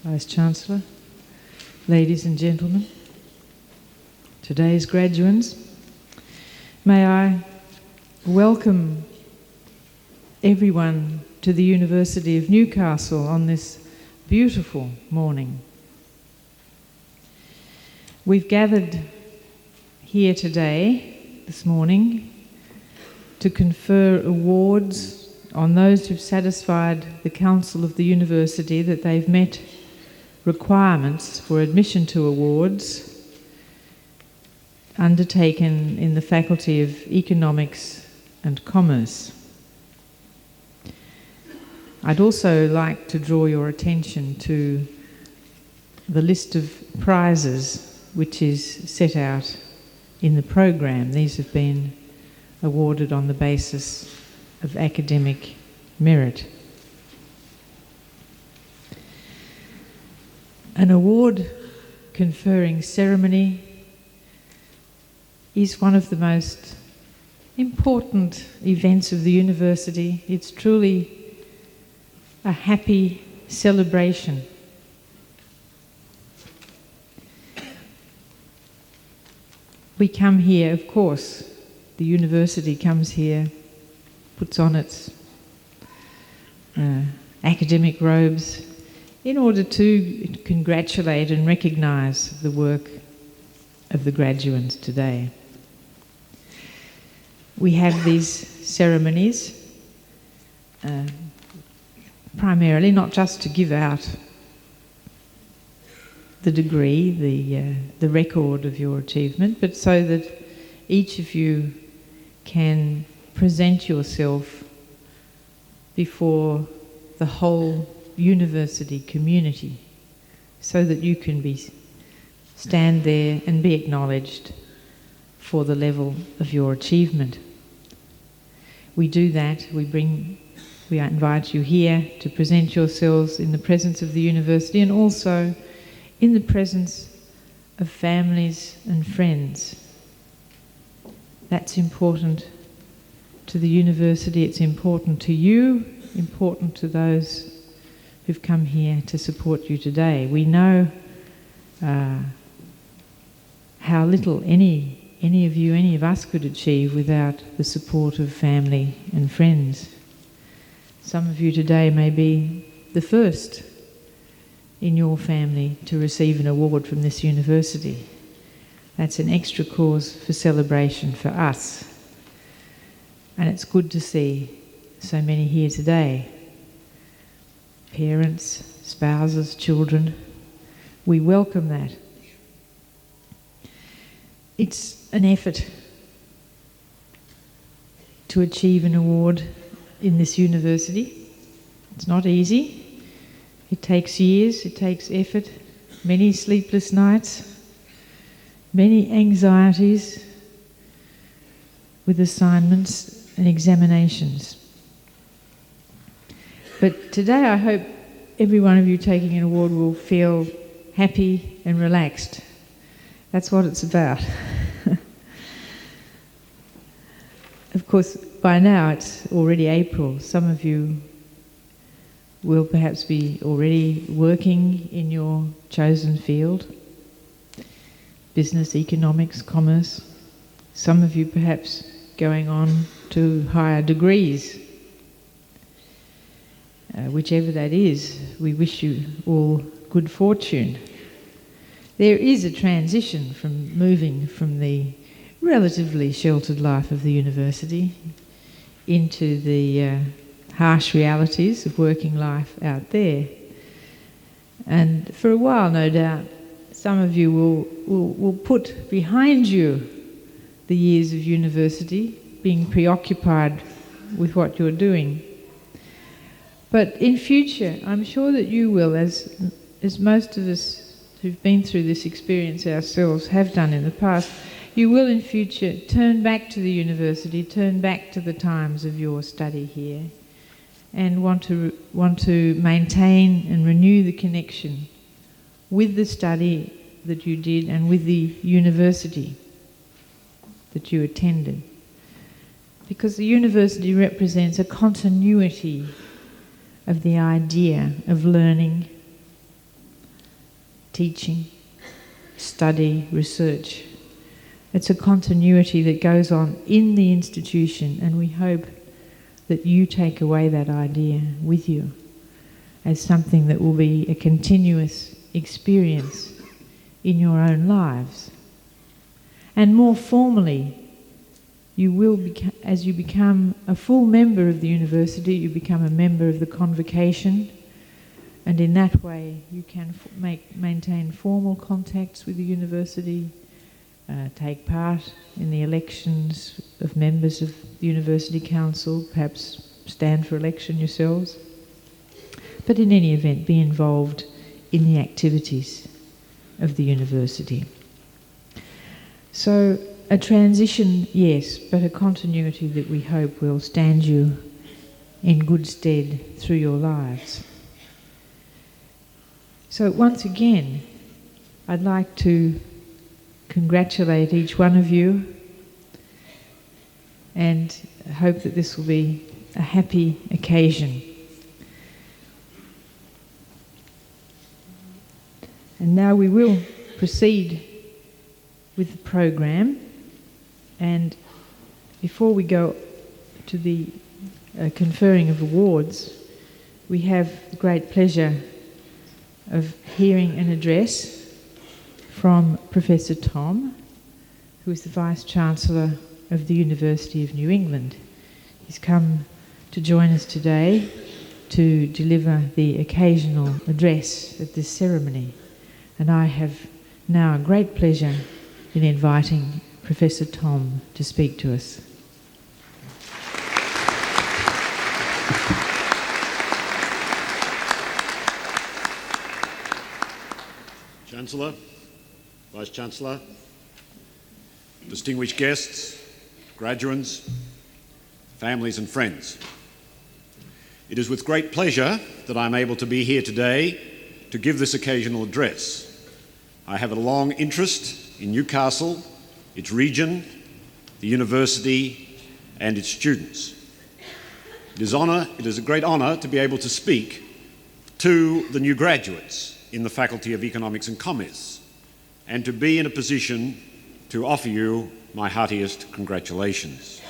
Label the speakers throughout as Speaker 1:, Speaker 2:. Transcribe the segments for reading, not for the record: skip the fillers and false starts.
Speaker 1: Vice-Chancellor, ladies and gentlemen, today's graduands, may I welcome everyone to the University of Newcastle on this beautiful morning. We've gathered here today, this morning, to confer awards on those who've satisfied the Council of the University that they've met requirements for admission to awards undertaken in the Faculty of Economics and Commerce. I'd also like to draw your attention to the list of prizes which is set out in the program. These have been awarded on the basis of academic merit. An award conferring ceremony is one of the most important events of the university. It's truly a happy celebration. We come here, of course, the university comes here, puts on its academic robes in order to congratulate and recognise the work of the graduates today. We have these ceremonies primarily not just to give out the degree, the record of your achievement, but so that each of you can present yourself before the whole university community so that you can stand there and be acknowledged for the level of your achievement. We do that, we invite you here to present yourselves in the presence of the university and also in the presence of families and friends. That's important to the university, it's important to you, important to those who've come here to support you today. We know how little any of you, any of us could achieve without the support of family and friends. Some of you today may be the first in your family to receive an award from this university. That's an extra cause for celebration for us. And it's good to see so many here today. Parents, spouses, children, we welcome that. It's an effort to achieve an award in this university. It's not easy. It takes years, it takes effort, many sleepless nights, many anxieties with assignments and examinations. But today I hope every one of you taking an award will feel happy and relaxed. That's what it's about. Of course, by now it's already April. Some of you will perhaps be already working in your chosen field, business, economics, commerce. Some of you perhaps going on to higher degrees. Whichever that is, we wish you all good fortune. There is a transition from moving from the relatively sheltered life of the university into the harsh realities of working life out there. And for a while, no doubt, some of you will put behind you the years of university, being preoccupied with what you're doing. But in future, I'm sure that you will, as most of us who've been through this experience ourselves have done in the past, you will in future turn back to the university, turn back to the times of your study here, and want to maintain and renew the connection with the study that you did and with the university that you attended. Because the university represents a continuity of the idea of learning teaching, study, research. It's a continuity that goes on in the institution, and we hope that you take away that idea with you as something that will be a continuous experience in your own lives. And more formally, you will as you become a full member of the university, you become a member of the convocation, and in that way you can maintain formal contacts with the university, take part in the elections of members of the University Council, perhaps stand for election yourselves, but in any event be involved in the activities of the university. So a transition, yes, but a continuity that we hope will stand you in good stead through your lives. So once again, I'd like to congratulate each one of you and hope that this will be a happy occasion. And now we will proceed with the program, and before we go to the conferring of awards, we have the great pleasure of hearing an address from Professor Tom, who is the Vice-Chancellor of the University of New England. He's come to join us today to deliver the occasional address at this ceremony, and I have now a great pleasure in inviting Professor Tom to speak to us.
Speaker 2: Chancellor, Vice-Chancellor, distinguished guests, graduands, families and friends. It is with great pleasure that I'm able to be here today to give this occasional address. I have a long interest in Newcastle, its region, the university and its students. It is a great honour to be able to speak to the new graduates in the Faculty of Economics and Commerce, and to be in a position to offer you my heartiest congratulations.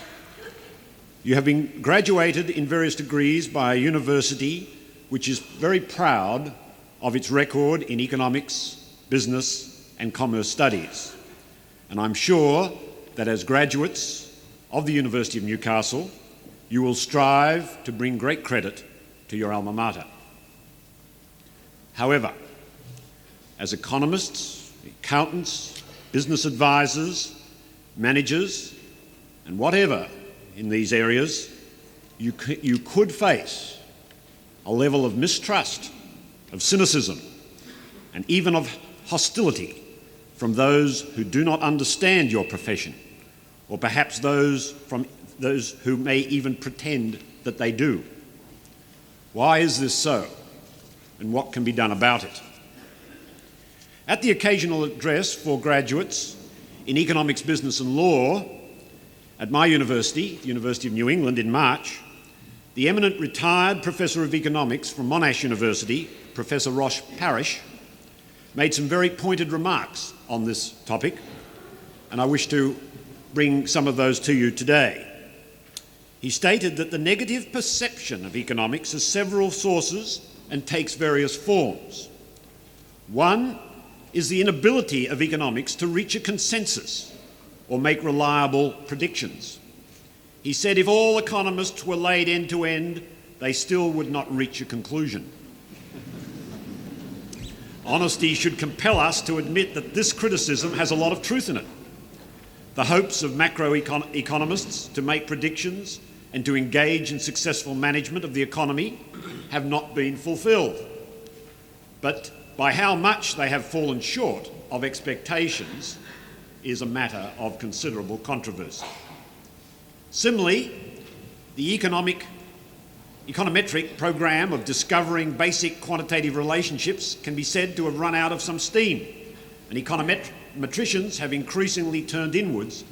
Speaker 2: You have been graduated in various degrees by a university which is very proud of its record in economics, business and commerce studies. And I'm sure that as graduates of the University of Newcastle, you will strive to bring great credit to your alma mater. However, as economists, accountants, business advisors, managers, and whatever in these areas, you could face a level of mistrust, of cynicism, and even of hostility from those who do not understand your profession, or perhaps those who may even pretend that they do. Why is this so, and what can be done about it? At the occasional address for graduates in economics, business and law at my university, the University of New England, in March, the eminent retired Professor of Economics from Monash University, Professor Ross Parrish, made some very pointed remarks on this topic, and I wish to bring some of those to you today. He stated that the negative perception of economics has several sources and takes various forms. One is the inability of economics to reach a consensus or make reliable predictions. He said if all economists were laid end to end, they still would not reach a conclusion. Honesty should compel us to admit that this criticism has a lot of truth in it. The hopes of macroeconomists to make predictions and to engage in successful management of the economy have not been fulfilled. But by how much they have fallen short of expectations is a matter of considerable controversy. Similarly, the econometric program of discovering basic quantitative relationships can be said to have run out of some steam, and econometricians have increasingly turned inwards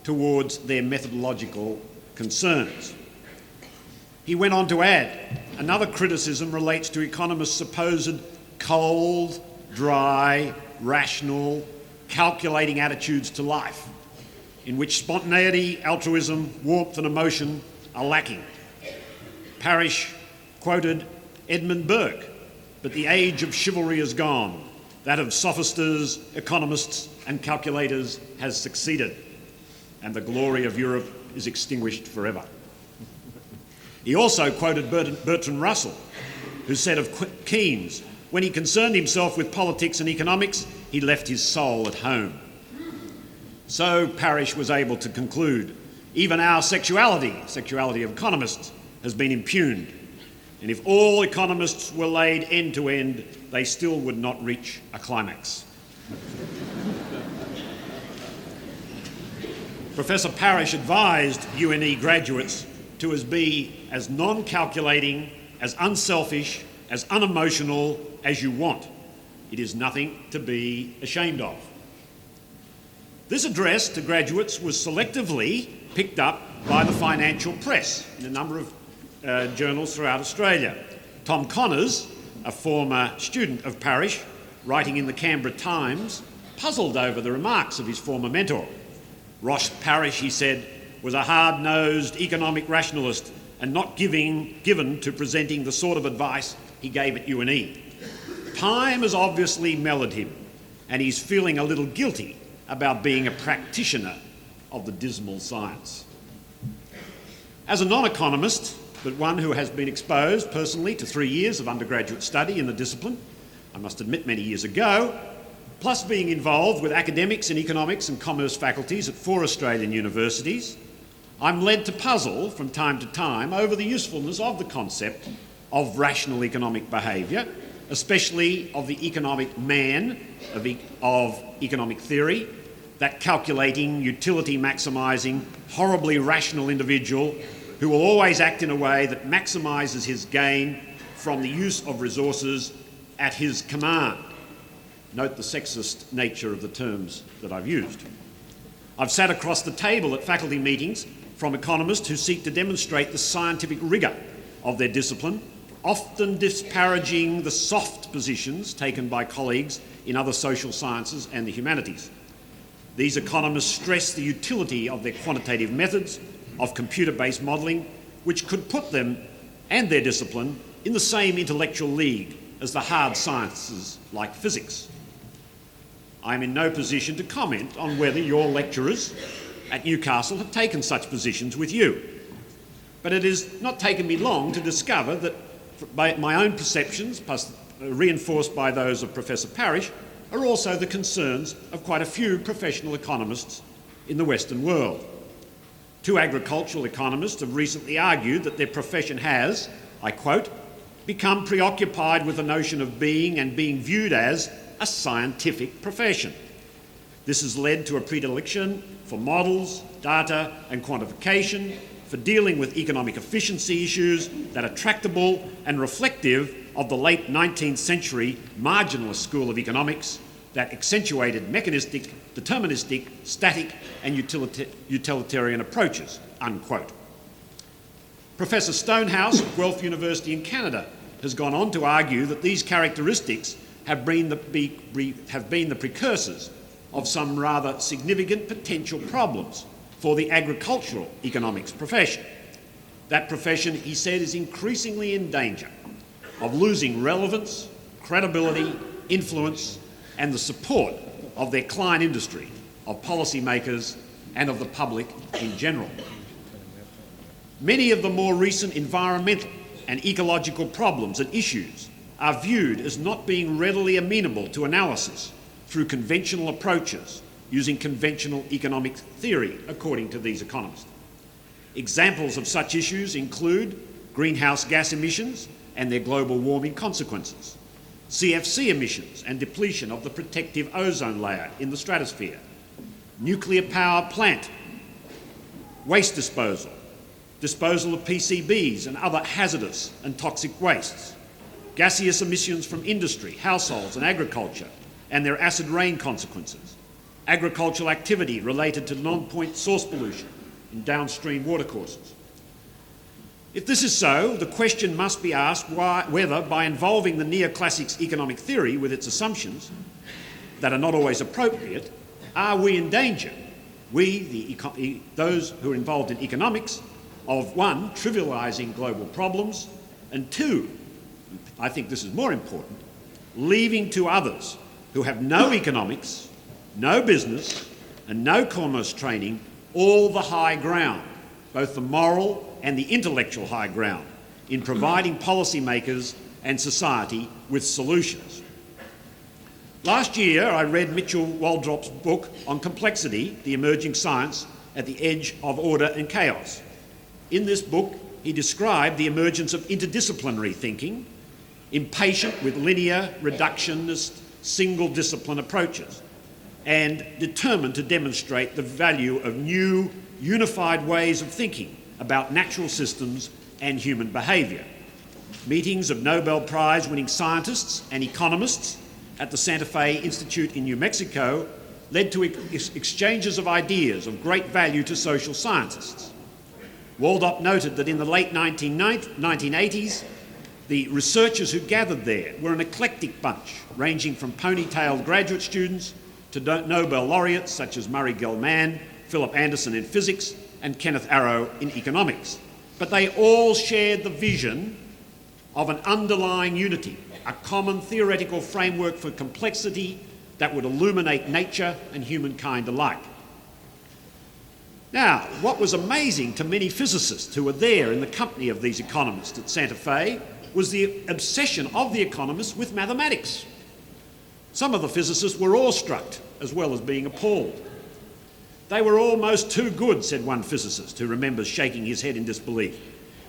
Speaker 2: towards their methodological concerns. He went on to add, another criticism relates to economists' supposed cold, dry, rational, calculating attitudes to life, in which spontaneity, altruism, warmth and emotion are lacking. Parrish quoted Edmund Burke, "But the age of chivalry is gone. That of sophisters, economists and calculators has succeeded, and the glory of Europe is extinguished forever." He also quoted Bertrand Russell, who said of Keynes, "When he concerned himself with politics and economics, he left his soul at home." So Parrish was able to conclude, even our sexuality of economists, has been impugned, and if all economists were laid end to end, they still would not reach a climax. Professor Parrish advised UNE graduates to be as non-calculating, as unselfish, as unemotional as you want. It is nothing to be ashamed of. This address to graduates was selectively picked up by the financial press in a number of journals throughout Australia. Tom Connors, a former student of Parrish, writing in the Canberra Times, puzzled over the remarks of his former mentor. Ross Parrish, he said, was a hard-nosed economic rationalist and not given to presenting the sort of advice he gave at UNE. Time has obviously mellowed him, and he's feeling a little guilty about being a practitioner of the dismal science. As a non-economist, but one who has been exposed personally to 3 years of undergraduate study in the discipline, I must admit many years ago, plus being involved with academics in economics and commerce faculties at 4 Australian universities, I'm led to puzzle from time to time over the usefulness of the concept of rational economic behaviour, especially of the economic man of economic theory, that calculating, utility maximising, horribly rational individual who will always act in a way that maximises his gain from the use of resources at his command. Note the sexist nature of the terms that I've used. I've sat across the table at faculty meetings from economists who seek to demonstrate the scientific rigour of their discipline, often disparaging the soft positions taken by colleagues in other social sciences and the humanities. These economists stress the utility of their quantitative methods of computer-based modelling, which could put them and their discipline in the same intellectual league as the hard sciences like physics. I am in no position to comment on whether your lecturers at Newcastle have taken such positions with you, but it has not taken me long to discover that my own perceptions, plus reinforced by those of Professor Parrish, are also the concerns of quite a few professional economists in the Western world. 2 agricultural economists have recently argued that their profession has, I quote, become preoccupied with the notion of being and being viewed as a scientific profession. This has led to a predilection for models, data and quantification, for dealing with economic efficiency issues that are tractable and reflective of the late 19th century marginalist school of economics that accentuated mechanistic, deterministic, static and utilitarian approaches, unquote. Professor Stonehouse at Guelph University in Canada has gone on to argue that these characteristics have been the precursors of some rather significant potential problems for the agricultural economics profession. That profession, he said, is increasingly in danger of losing relevance, credibility, influence and the support of their client industry, of policymakers and of the public in general. Many of the more recent environmental and ecological problems and issues are viewed as not being readily amenable to analysis through conventional approaches using conventional economic theory, according to these economists. Examples of such issues include greenhouse gas emissions and their global warming consequences, CFC emissions and depletion of the protective ozone layer in the stratosphere, nuclear power plant, waste disposal, disposal of PCBs and other hazardous and toxic wastes, gaseous emissions from industry, households and agriculture and their acid rain consequences, agricultural activity related to non-point source pollution in downstream watercourses. If this is so, the question must be asked whether, by involving the neoclassics economic theory with its assumptions that are not always appropriate, are we in danger, those who are involved in economics, of one, trivialising global problems, and two, I think this is more important, leaving to others who have no economics, no business, and no commerce training all the high ground, both the moral and the intellectual high ground, in providing policymakers and society with solutions. Last year, I read Mitchell Waldrop's book on complexity, the emerging science at the edge of order and chaos. In this book, he described the emergence of interdisciplinary thinking, impatient with linear, reductionist, single-discipline approaches, and determined to demonstrate the value of new, unified ways of thinking about natural systems and human behaviour. Meetings of Nobel Prize-winning scientists and economists at the Santa Fe Institute in New Mexico led to exchanges of ideas of great value to social scientists. Waldrop noted that in the late 1980s, the researchers who gathered there were an eclectic bunch, ranging from ponytailed graduate students to Nobel laureates such as Murray Gell-Mann, Philip Anderson in physics, and Kenneth Arrow in economics. But they all shared the vision of an underlying unity, a common theoretical framework for complexity that would illuminate nature and humankind alike. Now, what was amazing to many physicists who were there in the company of these economists at Santa Fe was the obsession of the economists with mathematics. Some of the physicists were awestruck as well as being appalled. They were almost too good, said one physicist who remembers shaking his head in disbelief.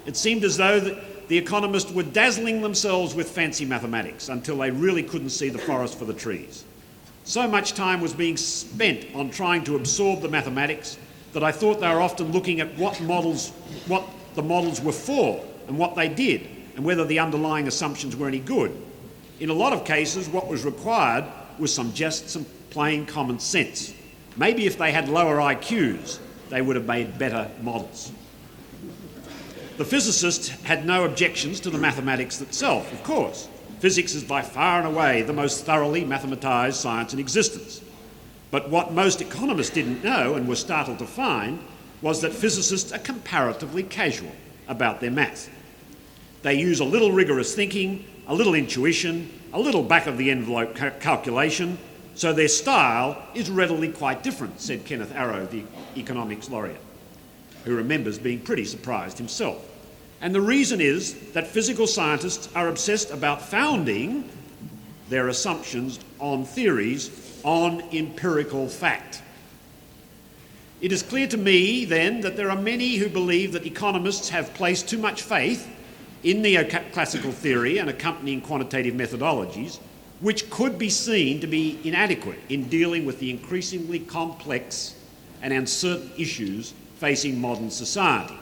Speaker 2: It seemed as though the economists were dazzling themselves with fancy mathematics until they really couldn't see the forest for the trees. So much time was being spent on trying to absorb the mathematics that I thought they were often looking at what the models were for and what they did, and whether the underlying assumptions were any good. In a lot of cases, what was required was some plain common sense. Maybe if they had lower IQs, they would have made better models. The physicists had no objections to the mathematics itself, of course. Physics is by far and away the most thoroughly mathematised science in existence. But what most economists didn't know and were startled to find was that physicists are comparatively casual about their maths. They use a little rigorous thinking, a little intuition, a little back-of-the-envelope calculation, so their style is readily quite different, said Kenneth Arrow, the economics laureate, who remembers being pretty surprised himself. And the reason is that physical scientists are obsessed about founding their assumptions on theories on empirical fact. It is clear to me, then, that there are many who believe that economists have placed too much faith in neoclassical theory and accompanying quantitative methodologies, which could be seen to be inadequate in dealing with the increasingly complex and uncertain issues facing modern society.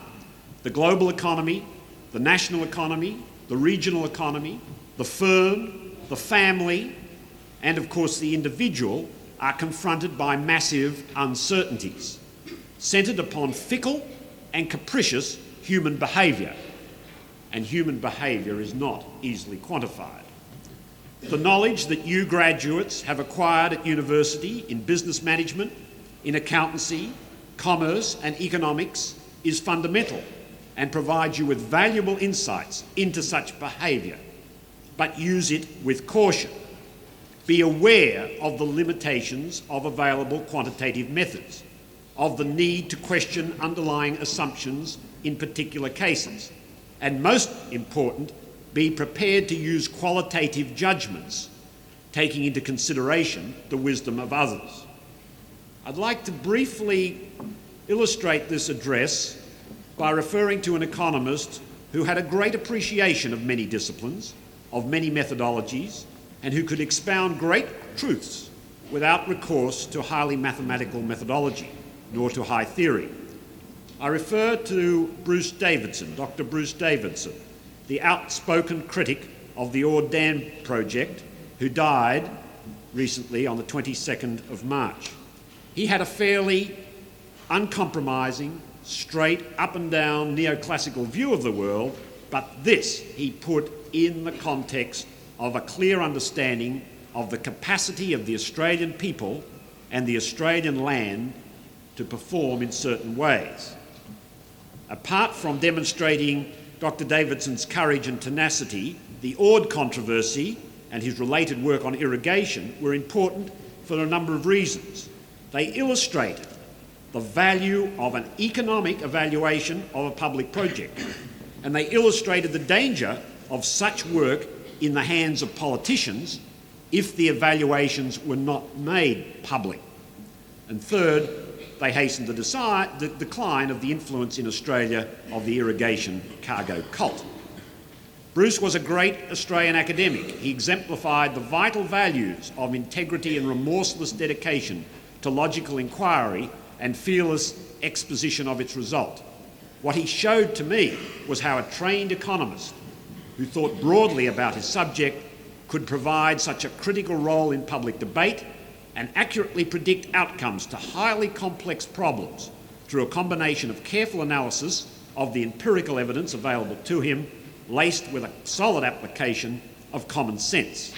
Speaker 2: The global economy, the national economy, the regional economy, the firm, the family, and of course the individual are confronted by massive uncertainties, centred upon fickle and capricious human behaviour. And human behaviour is not easily quantified. The knowledge that you graduates have acquired at university in business management, in accountancy, commerce and economics is fundamental and provides you with valuable insights into such behaviour. But use it with caution. Be aware of the limitations of available quantitative methods, of the need to question underlying assumptions in particular cases, and most important, be prepared to use qualitative judgments, taking into consideration the wisdom of others. I'd like to briefly illustrate this address by referring to an economist who had a great appreciation of many disciplines, of many methodologies, and who could expound great truths without recourse to highly mathematical methodology, nor to high theory. I refer to Bruce Davidson, Dr. Bruce Davidson, the outspoken critic of the Ord Dam project, who died recently on the 22nd of March. He had a fairly uncompromising, straight up and down neoclassical view of the world, but this he put in the context of a clear understanding of the capacity of the Australian people and the Australian land to perform in certain ways. Apart from demonstrating Dr. Davidson's courage and tenacity, the Ord controversy and his related work on irrigation were important for a number of reasons. They illustrated the value of an economic evaluation of a public project, and they illustrated the danger of such work in the hands of politicians if the evaluations were not made public. And third, they hastened the decline of the influence in Australia of the irrigation cargo cult. Bruce was a great Australian academic. He exemplified the vital values of integrity and remorseless dedication to logical inquiry and fearless exposition of its result. What he showed to me was how a trained economist who thought broadly about his subject could provide such a critical role in public debate and accurately predict outcomes to highly complex problems through a combination of careful analysis of the empirical evidence available to him, laced with a solid application of common sense.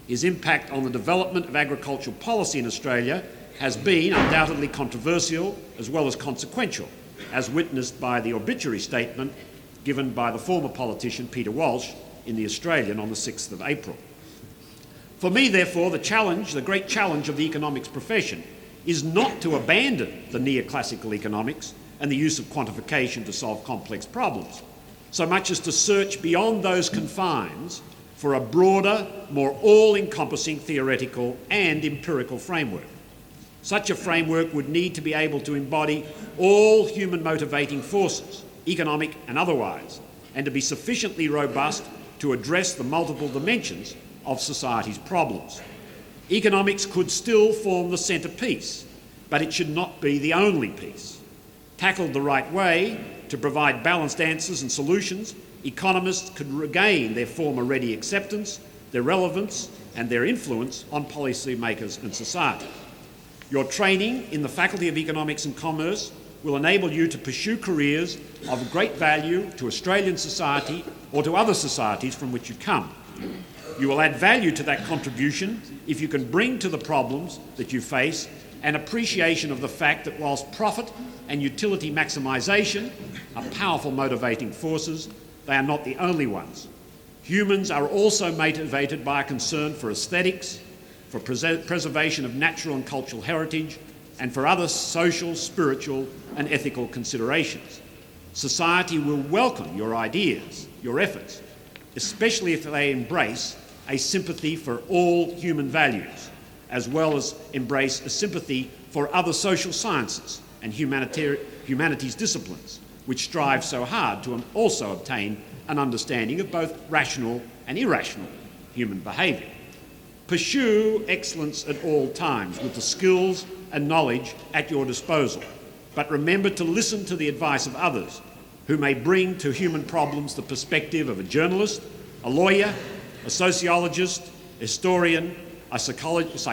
Speaker 2: His impact on the development of agricultural policy in Australia has been undoubtedly controversial as well as consequential, as witnessed by the obituary statement given by the former politician Peter Walsh in The Australian on the 6th of April. For me, therefore, the great challenge of the economics profession is not to abandon the neoclassical economics and the use of quantification to solve complex problems, so much as to search beyond those confines for a broader, more all-encompassing theoretical and empirical framework. Such a framework would need to be able to embody all human motivating forces, economic and otherwise, and to be sufficiently robust to address the multiple dimensions of society's problems. Economics could still form the centrepiece, but it should not be the only piece. Tackled the right way, to provide balanced answers and solutions, economists could regain their former ready acceptance, their relevance, and their influence on policymakers and society. Your training in the Faculty of Economics and Commerce will enable you to pursue careers of great value to Australian society or to other societies from which you come. You will add value to that contribution if you can bring to the problems that you face an appreciation of the fact that whilst profit and utility maximisation are powerful motivating forces, they are not the only ones. Humans are also motivated by a concern for aesthetics, for preservation of natural and cultural heritage, and for other social, spiritual and ethical considerations. Society will welcome your ideas, your efforts, especially if they embrace a sympathy for all human values, as well as embrace a sympathy for other social sciences and humanities disciplines, which strive so hard to also obtain an understanding of both rational and irrational human behaviour. Pursue excellence at all times with the skills and knowledge at your disposal, but remember to listen to the advice of others who may bring to human problems the perspective of a journalist, a lawyer, a sociologist, a historian, a psychologist,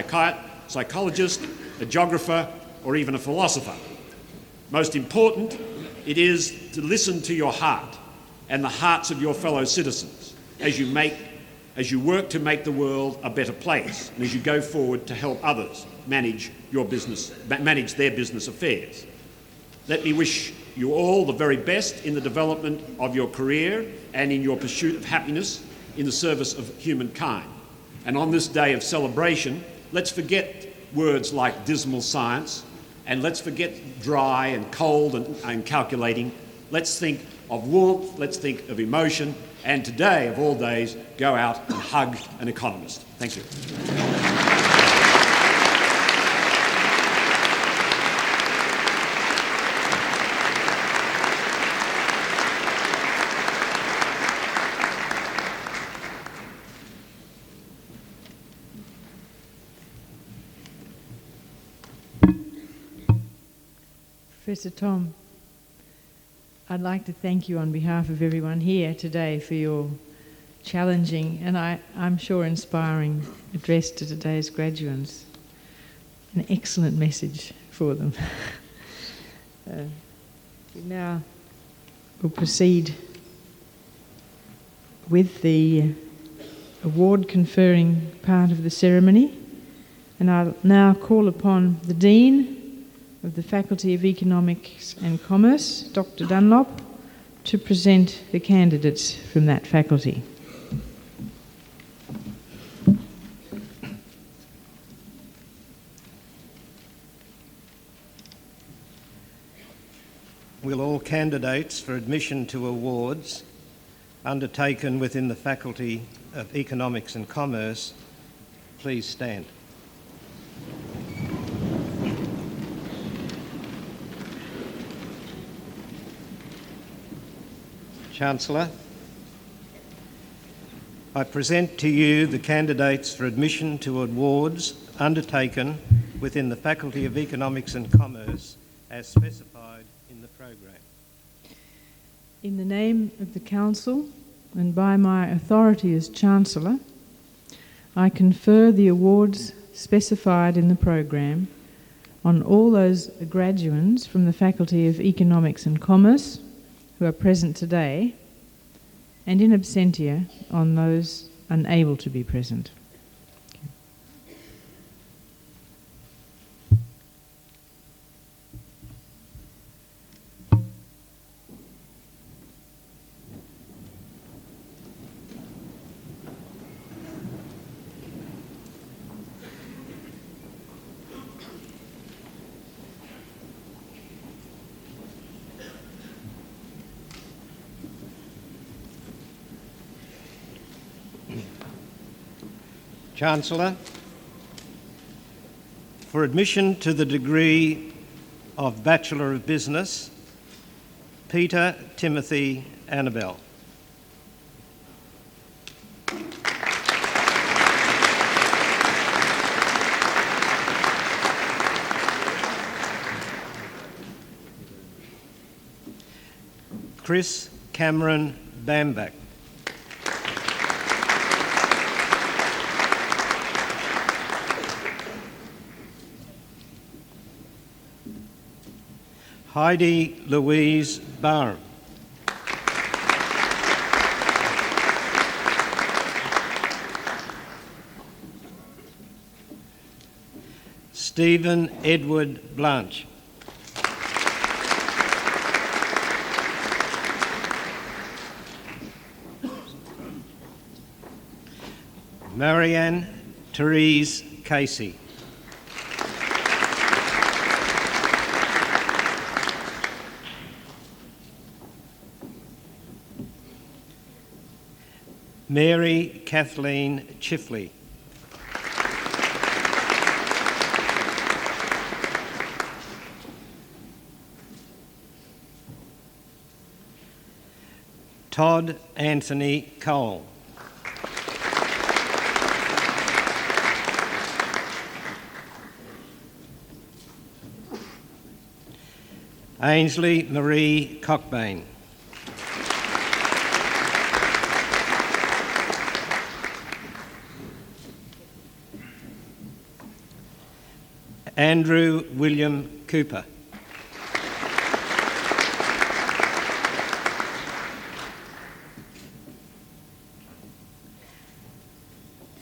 Speaker 2: a geographer, or even a philosopher. Most important, it is to listen to your heart and the hearts of your fellow citizens as you work to make the world a better place and as you go forward to help others manage their business affairs. Let me wish you all the very best in the development of your career and in your pursuit of happiness in the service of humankind. And on this day of celebration, let's forget words like dismal science, and let's forget dry and cold and calculating. Let's think of warmth, let's think of emotion, and today, of all days, go out and hug an economist. Thank you.
Speaker 1: Professor Tom, I'd like to thank you on behalf of everyone here today for your challenging and I'm sure inspiring address to today's graduates. An excellent message for them. We now will proceed with the award conferring part of the ceremony, and I'll now call upon the Dean of the Faculty of Economics and Commerce, Dr. Dunlop, to present the candidates from that faculty.
Speaker 3: Will all candidates for admission to awards undertaken within the Faculty of Economics and Commerce please stand? Chancellor, I present to you the candidates for admission to awards undertaken within the Faculty of Economics and Commerce as specified in the program.
Speaker 1: In the name of the Council and by my authority as Chancellor, I confer the awards specified in the program on all those graduands from the Faculty of Economics and Commerce who are present today, and in absentia on those unable to be present.
Speaker 3: Chancellor, for admission to the degree of Bachelor of Business, Peter Timothy Annabelle. Chris Cameron Bamback. Heidi Louise Barham. Stephen Edward Blanche. Marianne Therese Casey. Mary Kathleen Chifley. Todd Anthony Cole. Ainsley Marie Cockbain. Andrew William Cooper.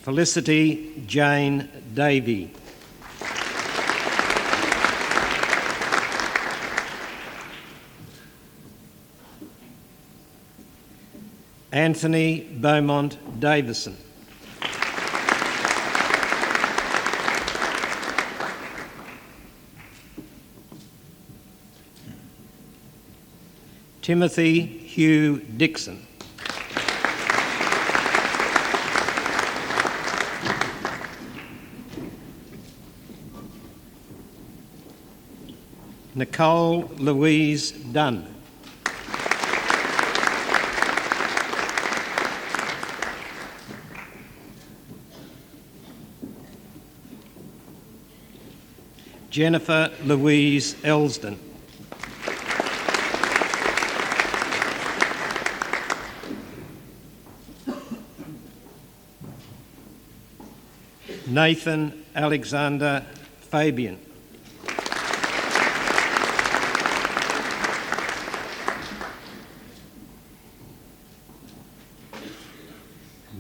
Speaker 3: Felicity Jane Davey. Anthony Beaumont Davison. Timothy Hugh Dixon. Nicole Louise Dunn. Jennifer Louise Elsden. Nathan Alexander Fabian.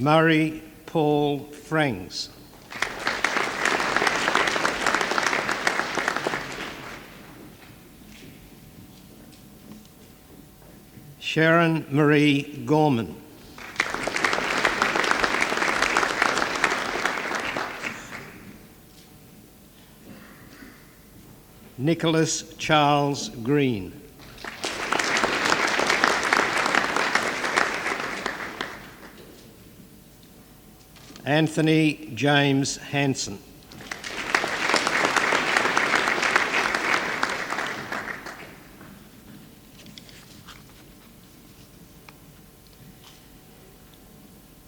Speaker 3: Murray Paul Frangs. Sharon Marie Gorman. Nicholas Charles Green. Anthony James Hanson.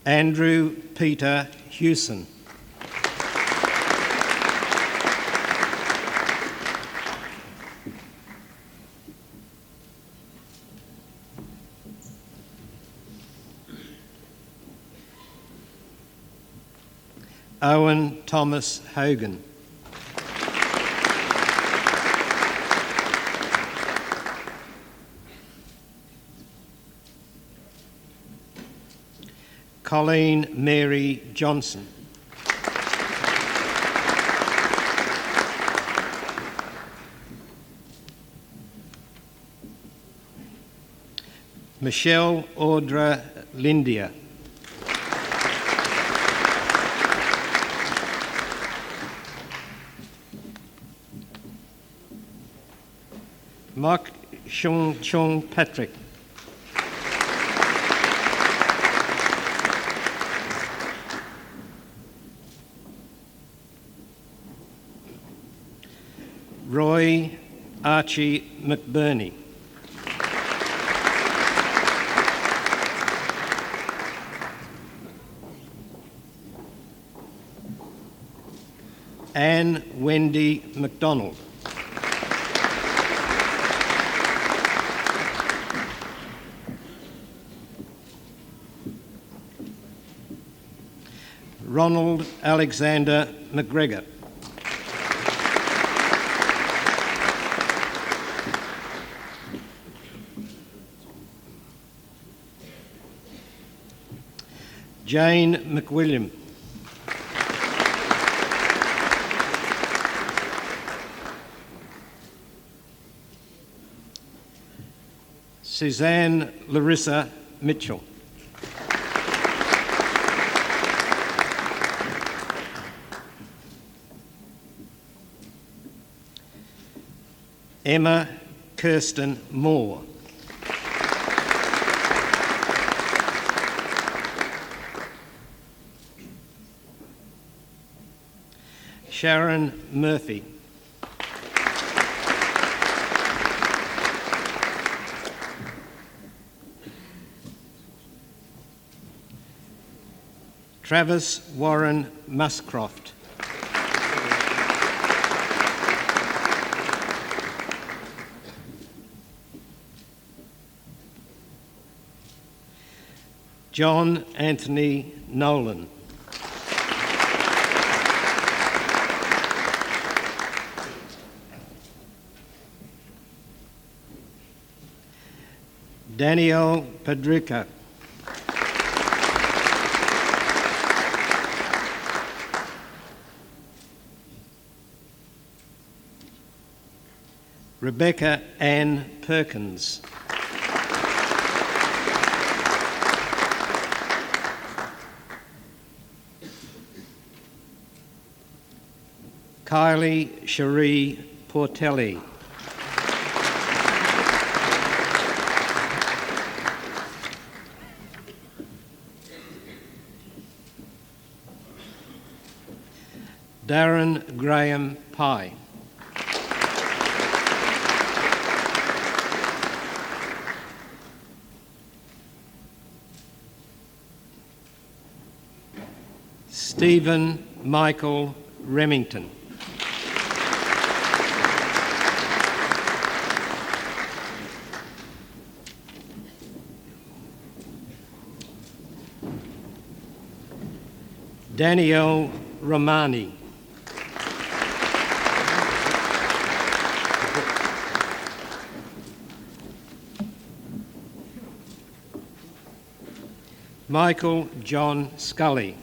Speaker 3: Andrew Peter Hewson. Owen Thomas Hogan. Colleen Mary Johnson. Michelle Audra Lindia. Mark Chung Patrick. Roy Archie McBurney. Anne Wendy McDonald. Ronald Alexander McGregor. Jane McWilliam. Suzanne Larissa Mitchell. Emma Kirsten Moore. Sharon Murphy. Travis Warren Muscroft. John Anthony Nolan. Danielle Padrica. Rebecca Ann Perkins. Kylie Cherie Portelli. Darren Graham Pye. Stephen Michael Remington. Danielle Romani. Michael John Scully.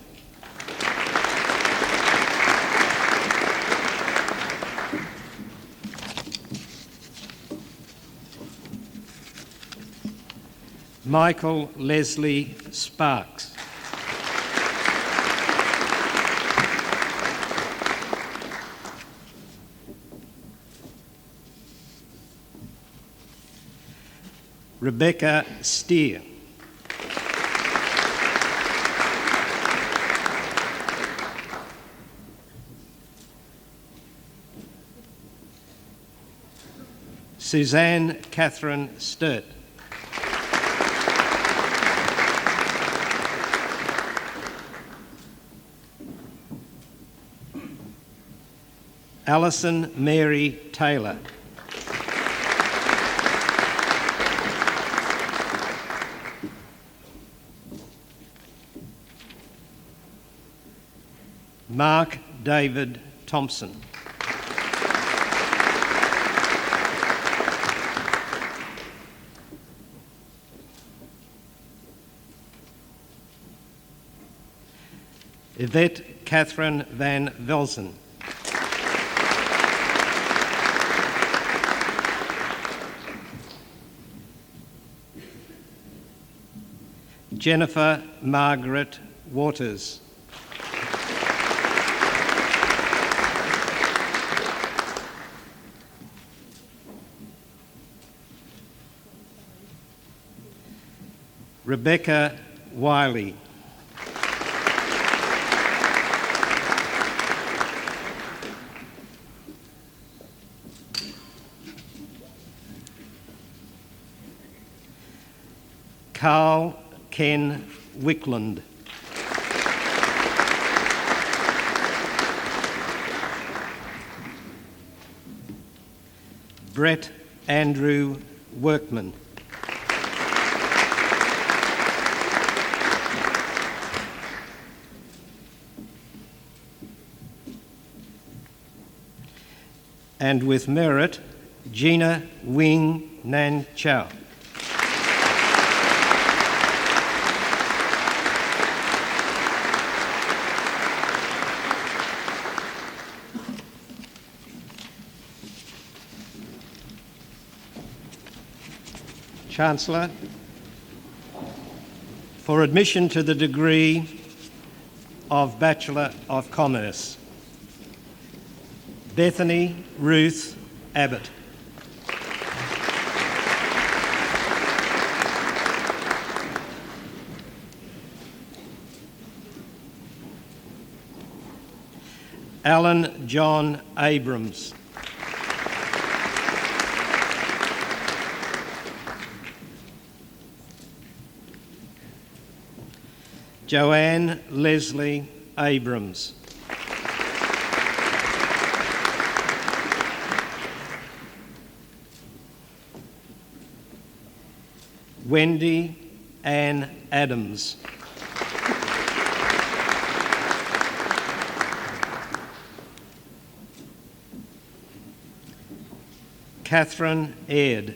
Speaker 3: Michael Leslie Sparks. Rebecca Steer. Suzanne Catherine Sturt. Alison Mary Taylor. Mark David Thompson. Yvette Catherine van Velzen. Jennifer Margaret Waters. Rebecca Wiley. Carl Ken Wickland. Brett Andrew Workman. And with merit, Gina Wing Nan Chow. Chancellor, for admission to the degree of Bachelor of Commerce, Bethany Ruth Abbott. Alan John Abrams. Joanne Leslie Abrams. Wendy Ann Adams. Catherine Aird.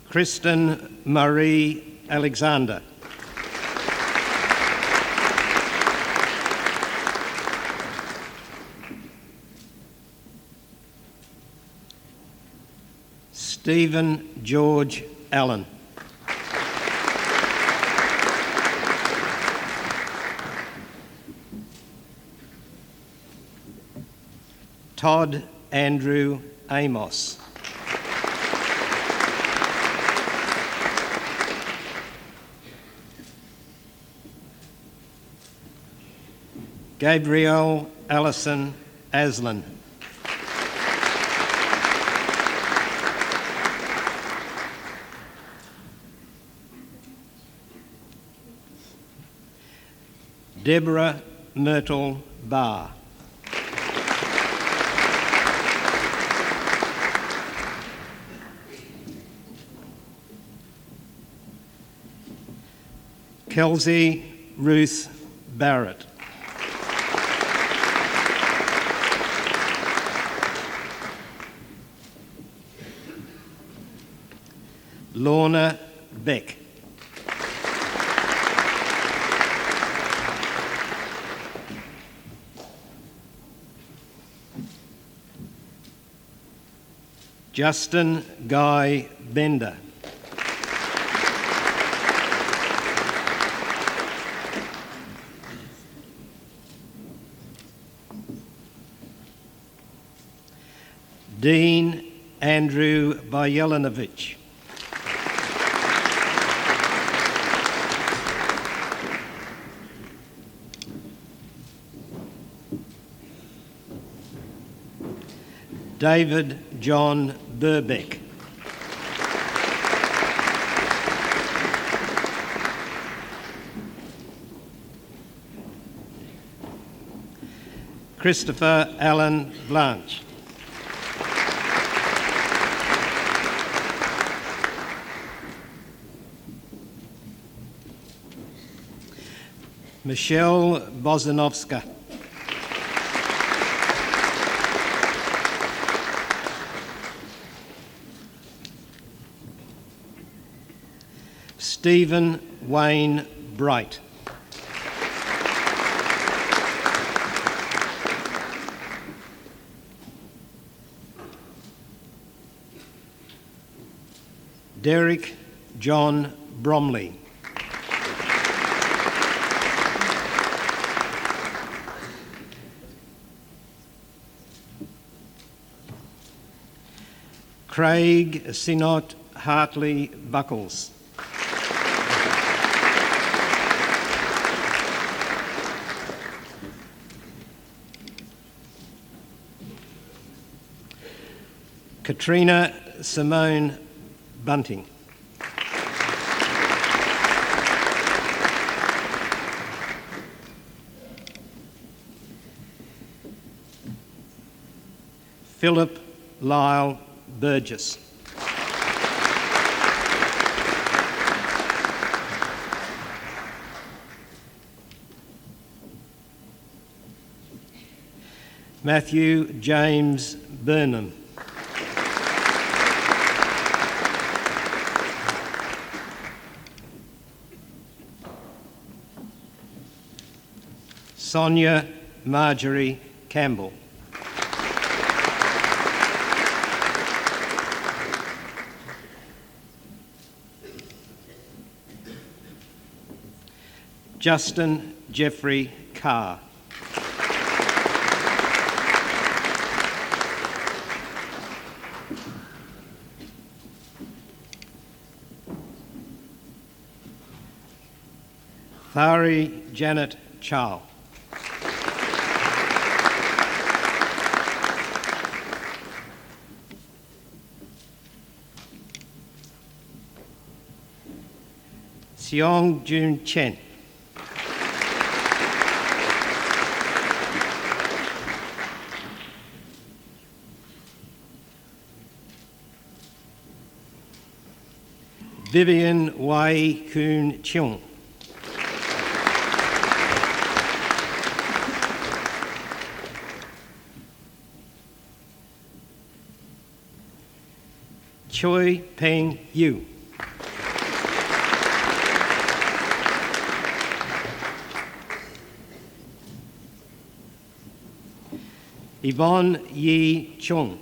Speaker 3: Kristen Marie Alexander. Stephen George Allen. Todd Andrew Amos. Gabrielle Allison Aslan. Deborah Myrtle Barr. Kelsey Ruth Barrett. Lorna Beck. Justin Guy Bender. Dean Andrew Bajelinovich. David John Burbeck. Christopher Allen Blanche. Michelle Bozanovska. Stephen Wayne Bright. Derek John Bromley. Craig Sinot Hartley Buckles. Katrina Simone Bunting. Philip Lyle Burgess. Matthew James Burnham. Sonia Marjorie Campbell. Justin Jeffrey Carr. Thari Janet Chow. Seong Jun Chen. Vivian Wai Koon Cheung. Choi Peng Yu. Yvonne Yi Chung.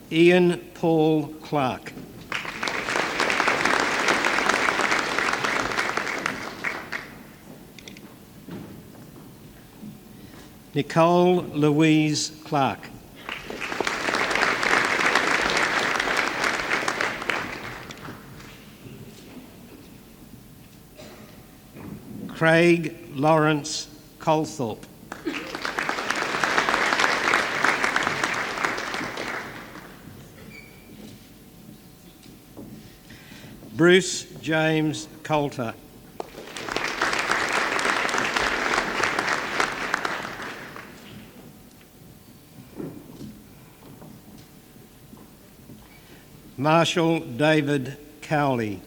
Speaker 3: Ian Paul Clark. Nicole Louise Clark. Craig Lawrence Colthorpe. Bruce James Coulter. Marshall David Cowley.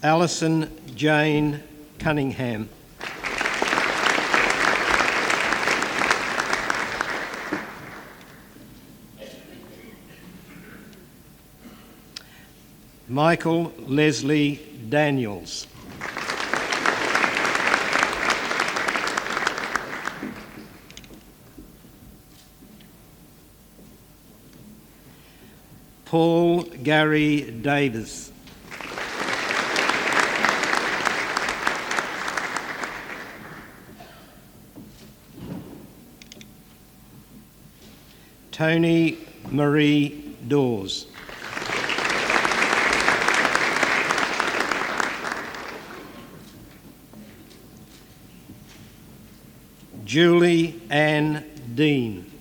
Speaker 3: Alison Jane Cunningham. Michael Leslie Daniels. Paul Gary Davis. Tony Marie Dawes. Julie Ann Dean.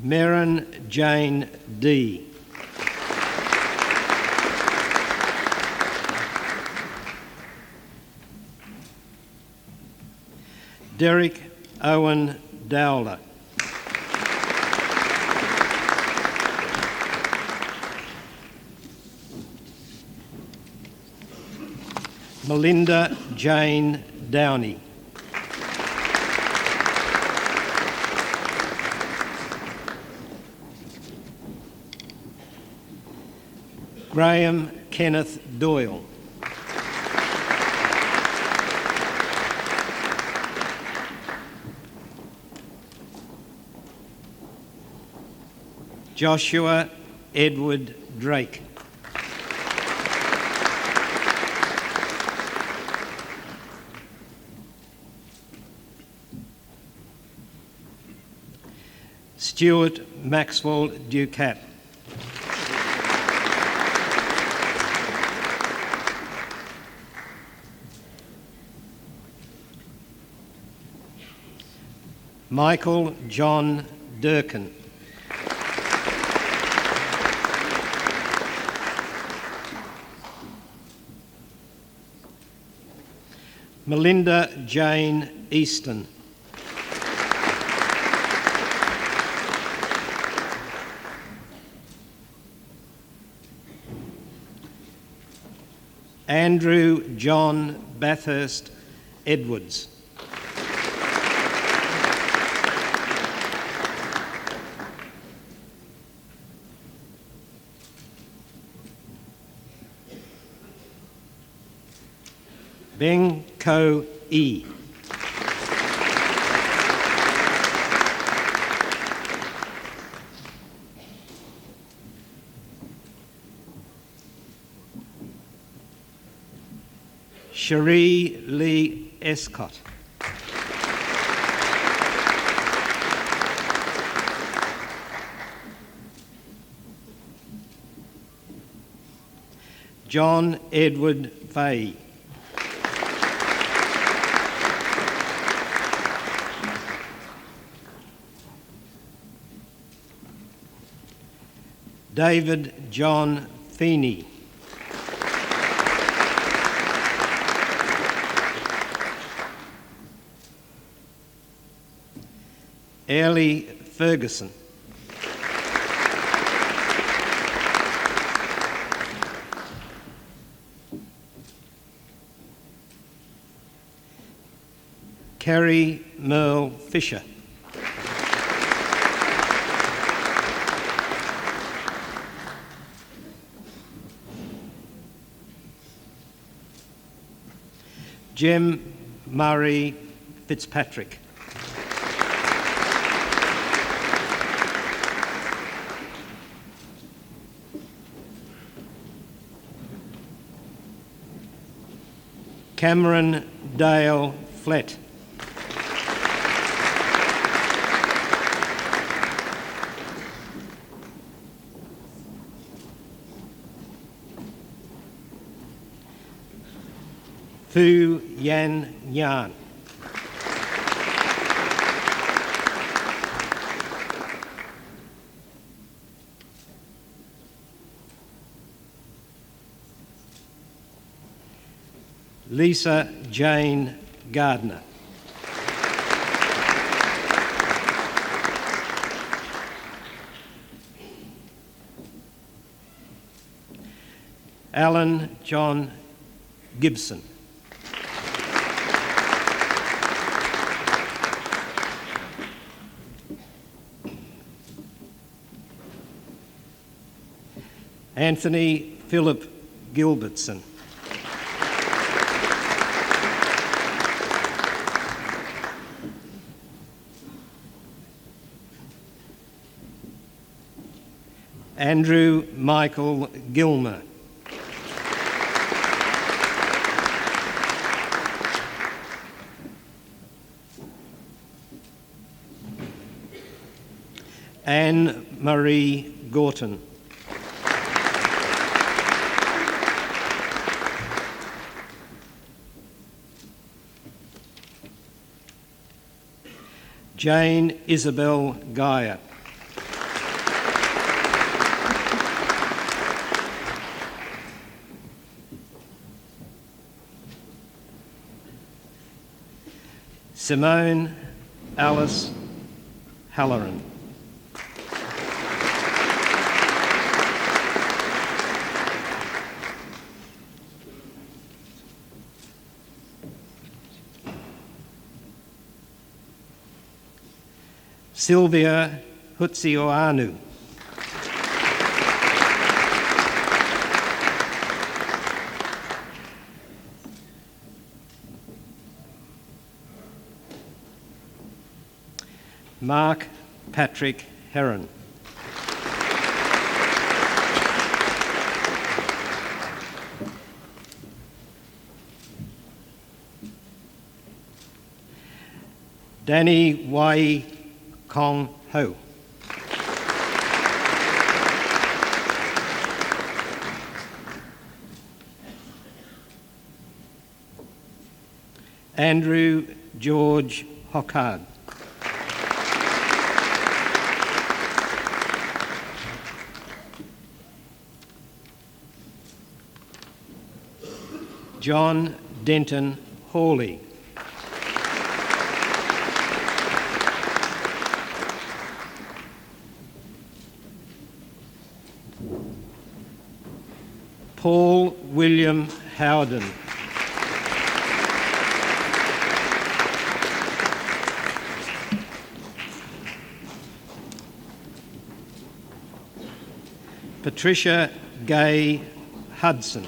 Speaker 3: Merrin Jane D. Derek Owen Dowler. Melinda Jane Downey. Graham Kenneth Doyle. Joshua Edward Drake. Stuart Maxwell Ducat. Michael John Durkin. Melinda Jane Easton. Andrew John Bathurst Edwards. Beng Ko E. Cherie Lee Escott. John Edward Fahey. David John Feeney. Ellie Ferguson. Carrie Merle Fisher. Jem Murray Fitzpatrick. Cameron Dale Flett. Fu Yan Yan. Lisa Jane Gardner. Alan John Gibson. Anthony Philip Gilbertson. Andrew Michael Gilmer. Anne Marie Gorton. Jane Isabel Geyer. Simone Alice Halloran. Sylvia Hutsioanu. Mark Patrick Heron. Danny Wai Kong Ho. Andrew George Hockard. John Denton Hawley. Paul William Howden. Patricia Gay Hudson.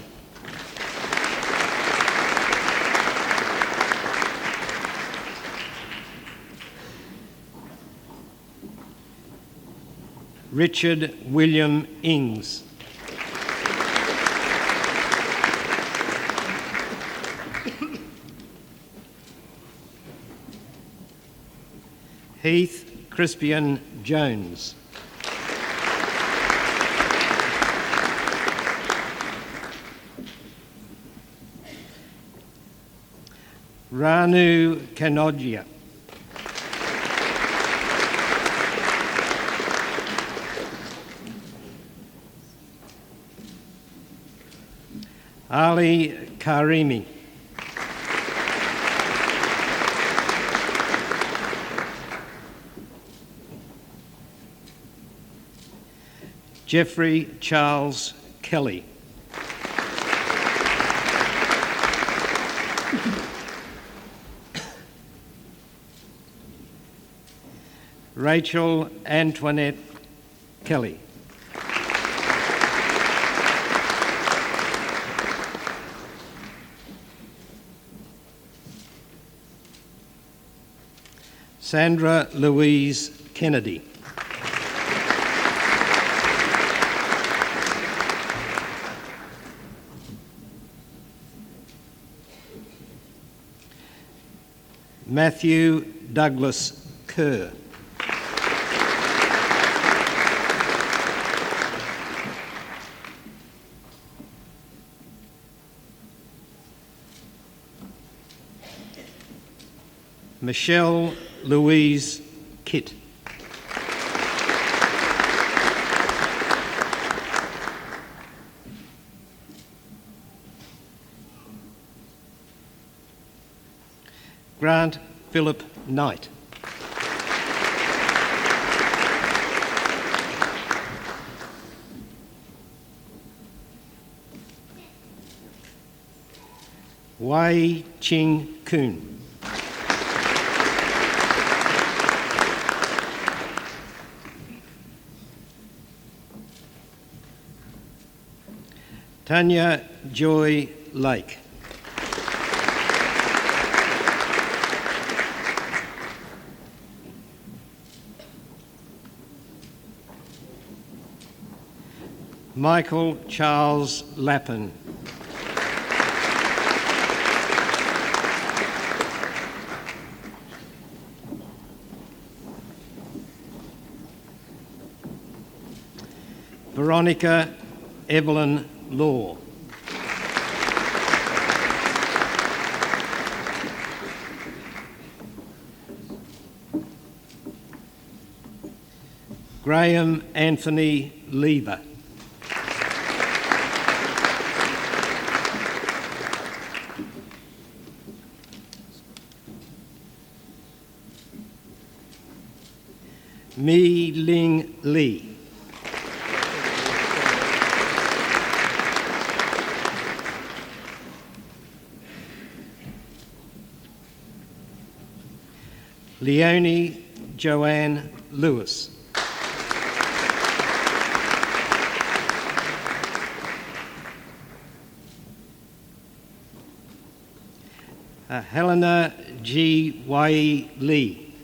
Speaker 3: Richard William Ings. Heath Crispian Jones. Ranu Kanogia. Ali Karimi. Jeffrey Charles Kelly. Rachel Antoinette Kelly. Sandra Louise Kennedy. Matthew Douglas Kerr. Michelle Louise Kitt. Grant Philip Knight. Wei Ching Kun. Tanya Joy Lake. Michael Charles Lappin. Veronica Evelyn Law. Graham Anthony Lever. Mi Ling Lee. Leonie Joanne Lewis. Helena G. Wai Lee.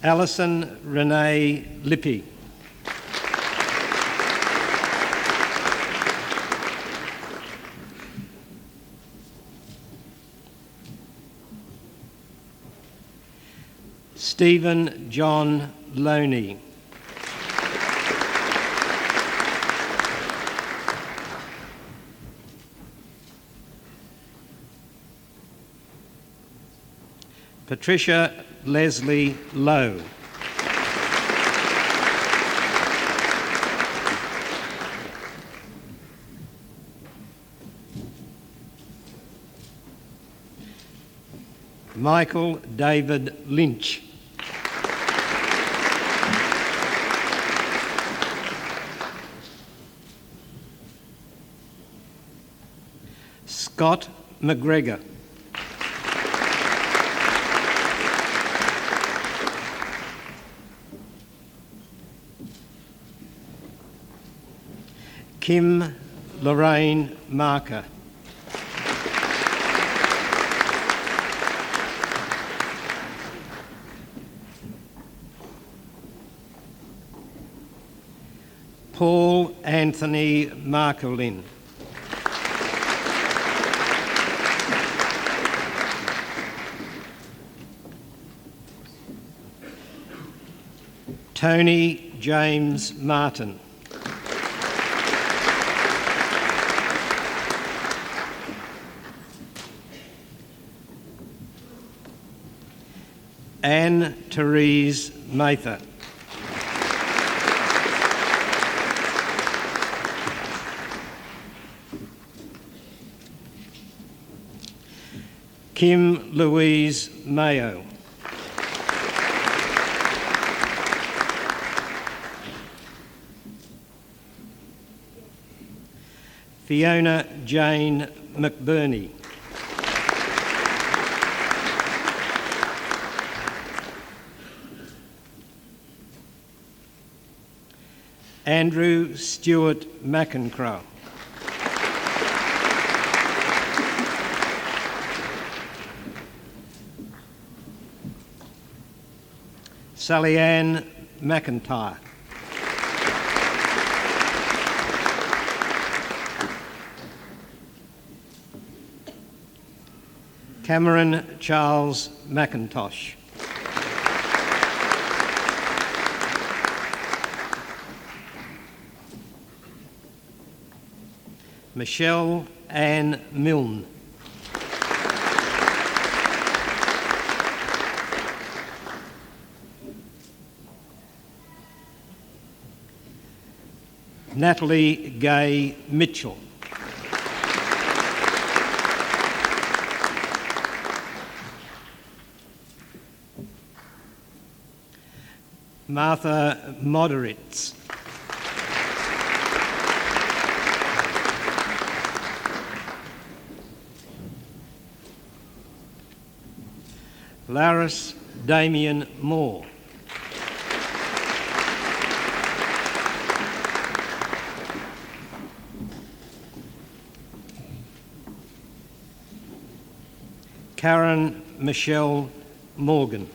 Speaker 3: Alison Renee Lippy. Stephen John Loney. Patricia Leslie Lowe. Michael David Lynch. Scott McGregor. Kim Lorraine Marker. Paul Anthony Marcolin. Tony James Martin. Anne Therese Mather. Kim Louise Mayo. Fiona Jane McBurney. Andrew Stewart McEncrow. Sally Ann McIntyre. Cameron Charles McIntosh. Michelle Ann Milne. Natalie Gay Mitchell. Martha Moderitz. Laris Damien Moore. Karen Michelle Morgan.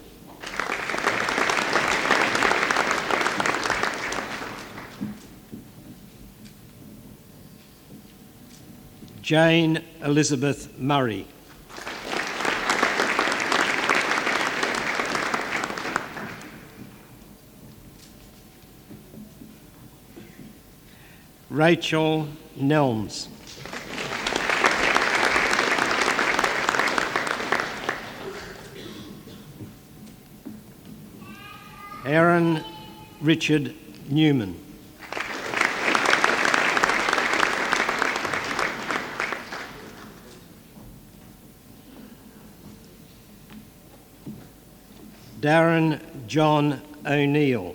Speaker 3: Jane Elizabeth Murray. Rachel Nelms. Aaron Richard Newman. Darren John O'Neill.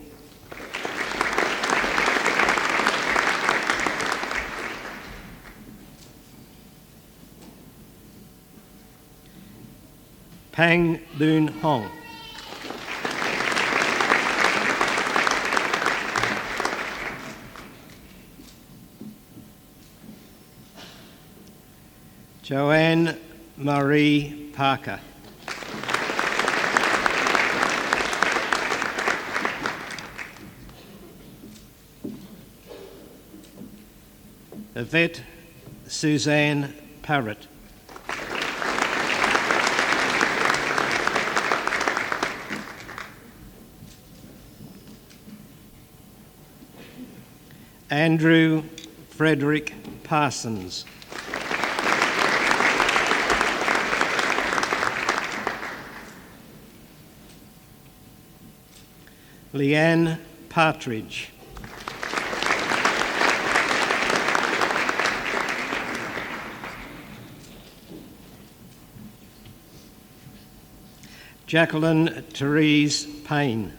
Speaker 3: Pang Boon Hong. Joanne Marie Parker. Yvette Suzanne Parrott. Andrew Frederick Parsons. Leanne Partridge. Jacqueline Therese Payne.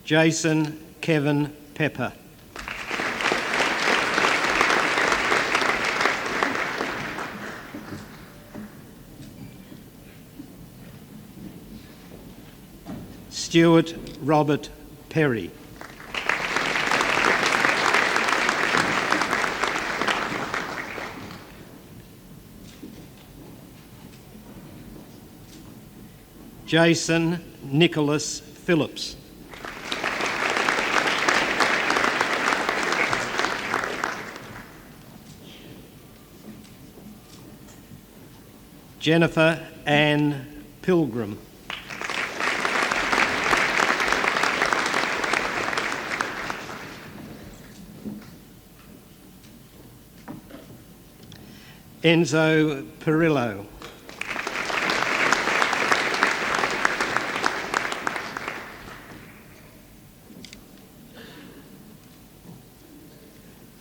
Speaker 3: Jason Kevin Pepper. Stuart Robert Perry. Jason Nicholas Phillips. Jennifer Ann Pilgrim. Enzo Perillo.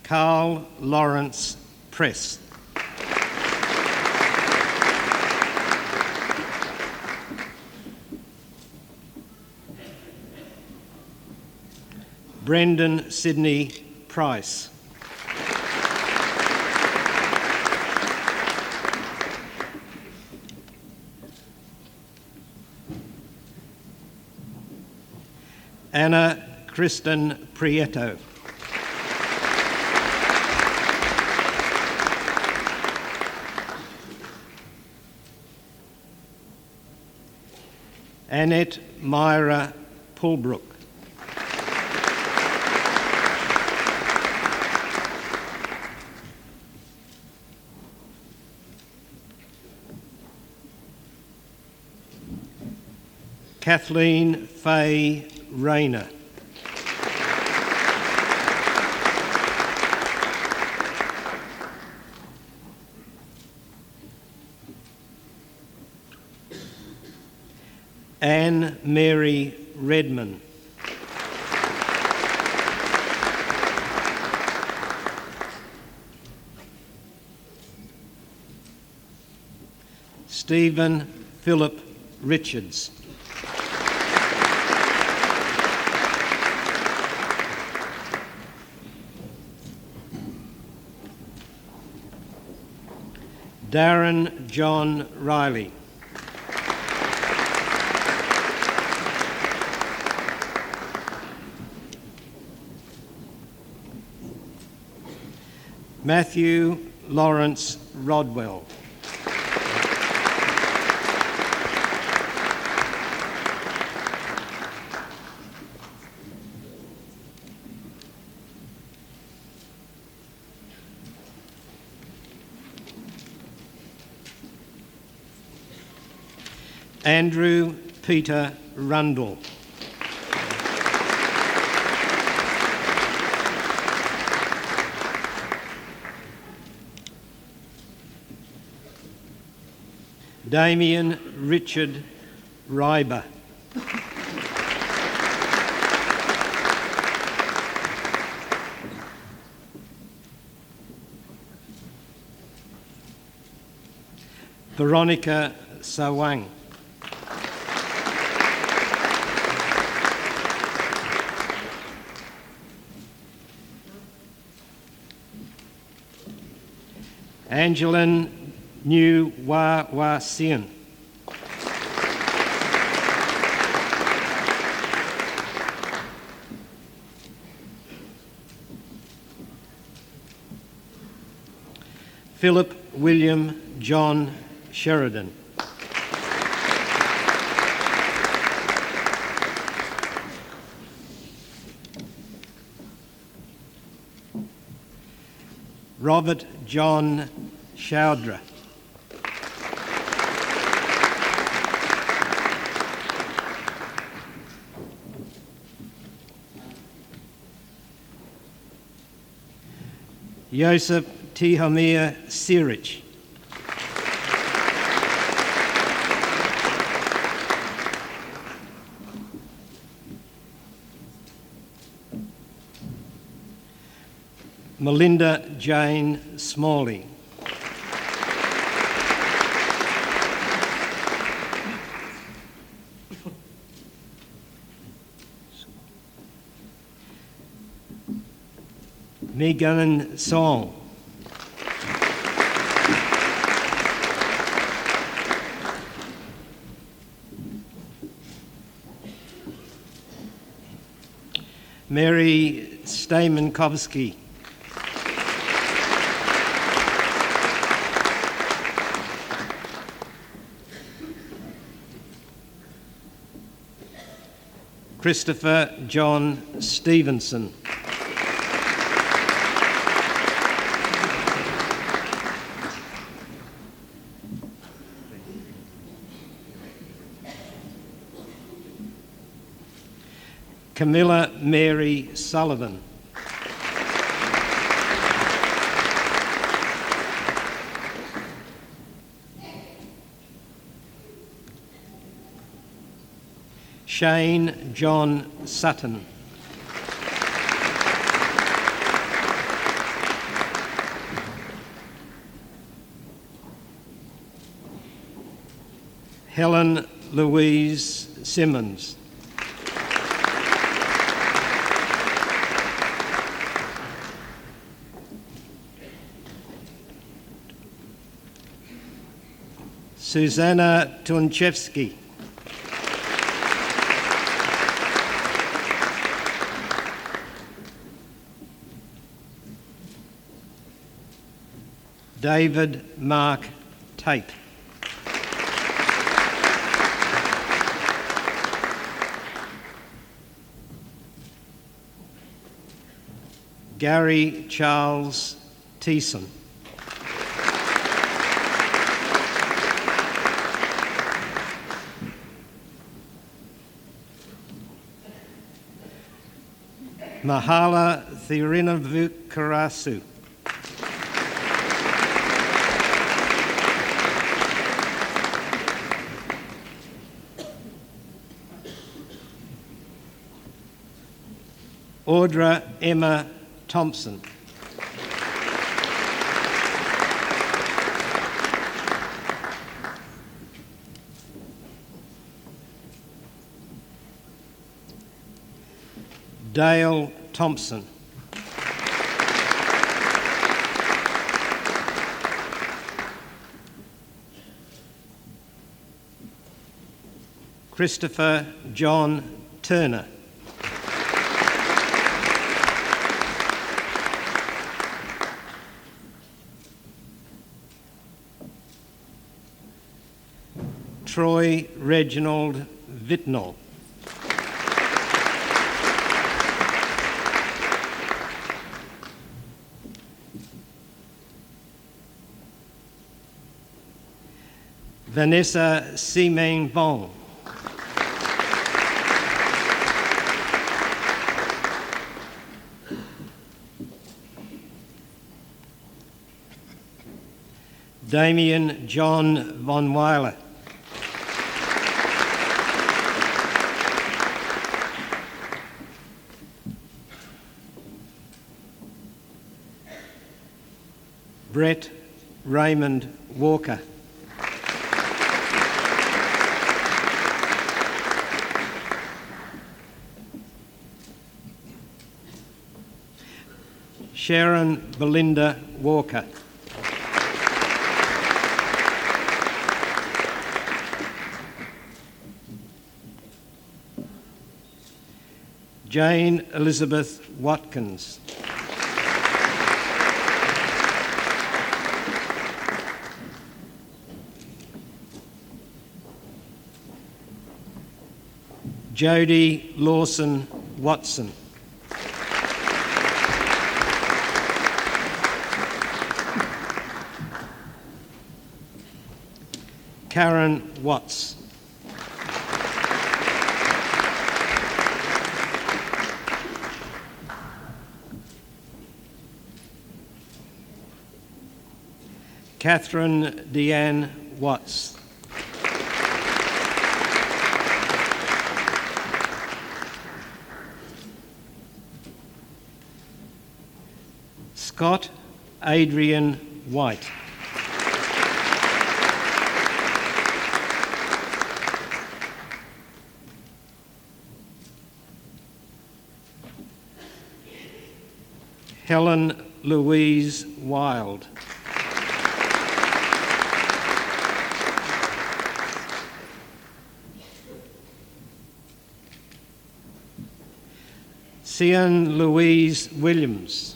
Speaker 3: Carl Lawrence Press. Brendan Sidney Price. Anna Kristen Prieto. Annette Myra Pulbrook. Kathleen Faye Rayner. Anne Mary Redman. Stephen Philip Richards. Darren John Riley. Matthew Lawrence Rodwell. Andrew Peter Rundle. Damien Richard Ryber. Veronica Sawang. Angeline New Wa Sien. Philip William John Sheridan. Robert John Chowdra. Joseph Tihomir Sirich. Melinda Jane Smalley. Megan Song. Mary Stamenkovsky. Christopher John Stevenson. Camilla Mary Sullivan. Shane John Sutton. Helen Louise Simmons. Susanna Tunchevsky. David Mark Tate. Gary Charles Thiessen. Mahala Thirinavukarasu. Audra Emma Thompson. Dale Thompson. Christopher John Turner. Troy Reginald Vitnall. Vanessa Simeng Vong. Damien John Von Weiler. Brett Raymond Walker. Sharon Belinda Walker. Jane Elizabeth Watkins. Jodie Lawson Watson. Karen Watts. Catherine Deanne Watts. Scott Adrian White. Helen Louise Wild. Sian Louise Williams.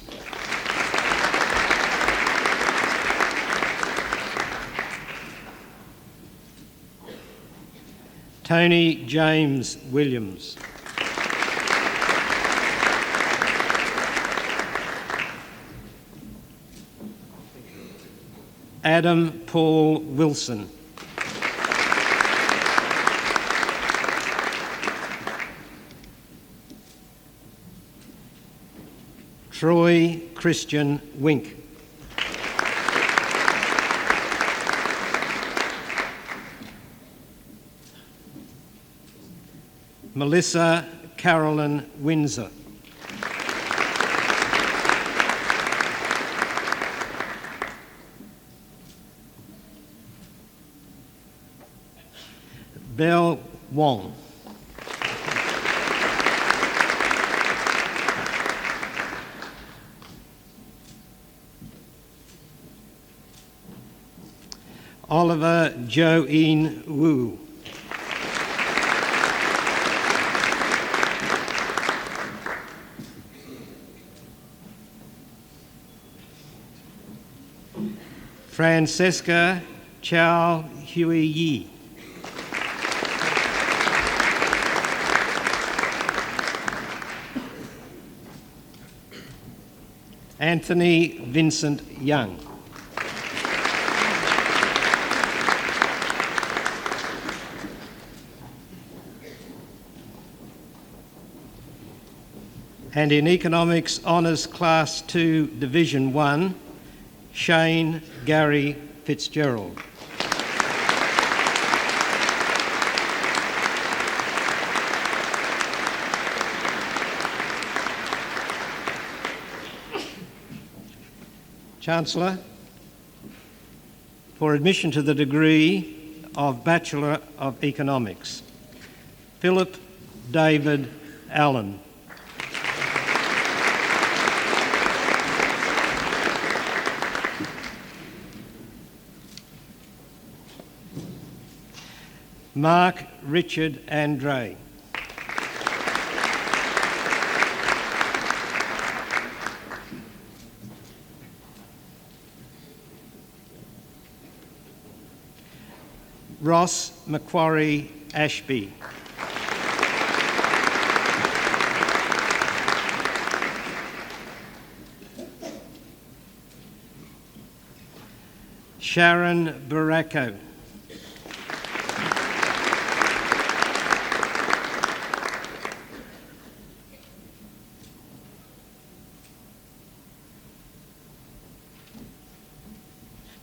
Speaker 3: Tony James Williams. Adam Paul Wilson. Troy Christian Wink. Melissa Carolyn Windsor. Belle Wong. Oliver Joeen Wu. Francesca Chow Hui Yi. Anthony Vincent Young. And in Economics Honours Class 2, Division 1, Shane Gary Fitzgerald. Chancellor, for admission to the degree of Bachelor of Economics, Philip David Allen. Mark Richard Andre. Ross Macquarie Ashby. Sharon Baracco.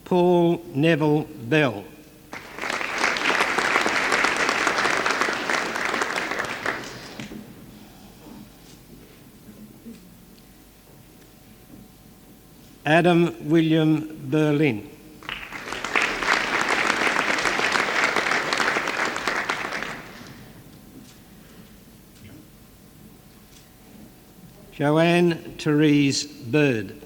Speaker 3: Paul Neville Bell. Adam William Berlin. Joanne Therese Bird.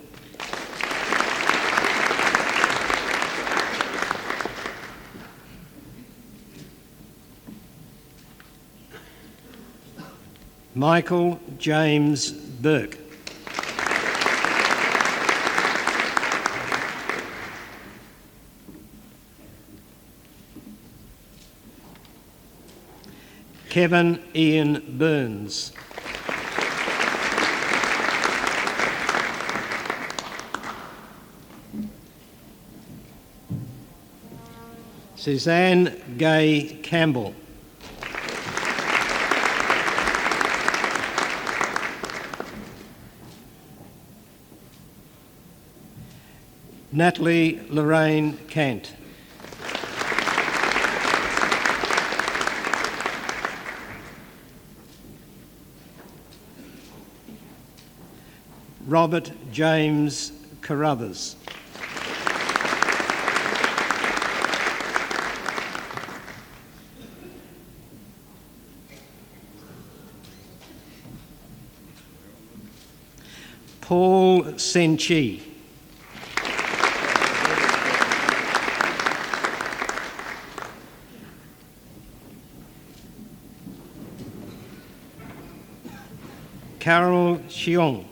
Speaker 3: Michael James Burke. Kevin Ian Burns. Suzanne Gay Campbell. Natalie Lorraine Kant. Robert James Carruthers. Paul Senchi. Carol Xiong.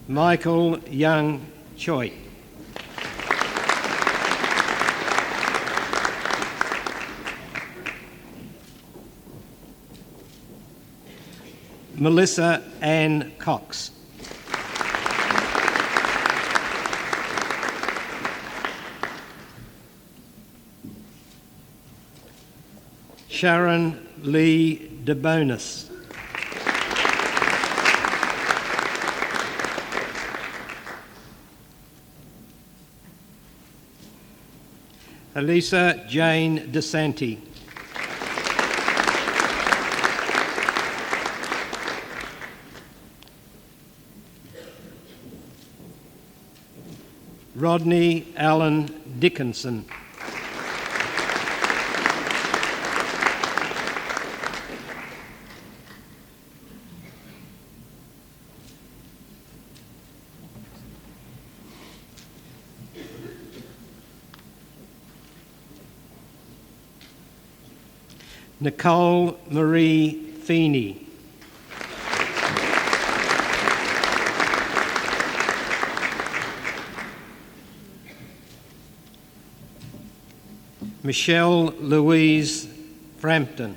Speaker 3: Michael Young Choi. Melissa Ann Cox. Sharon Lee DeBonis. Elisa Jane DeSanti. Rodney Allen Dickinson. Nicole Marie Feeney. Michelle Louise Frampton.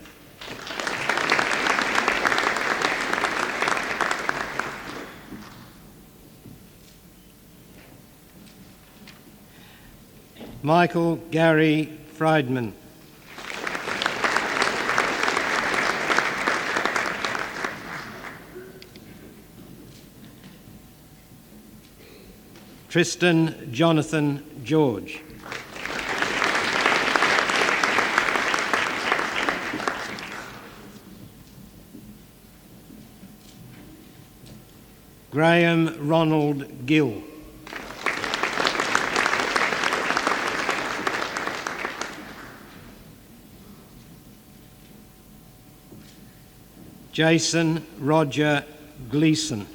Speaker 3: Michael Gary Friedman. Tristan Jonathan George. Graham Ronald Gill. Jason Roger Gleeson.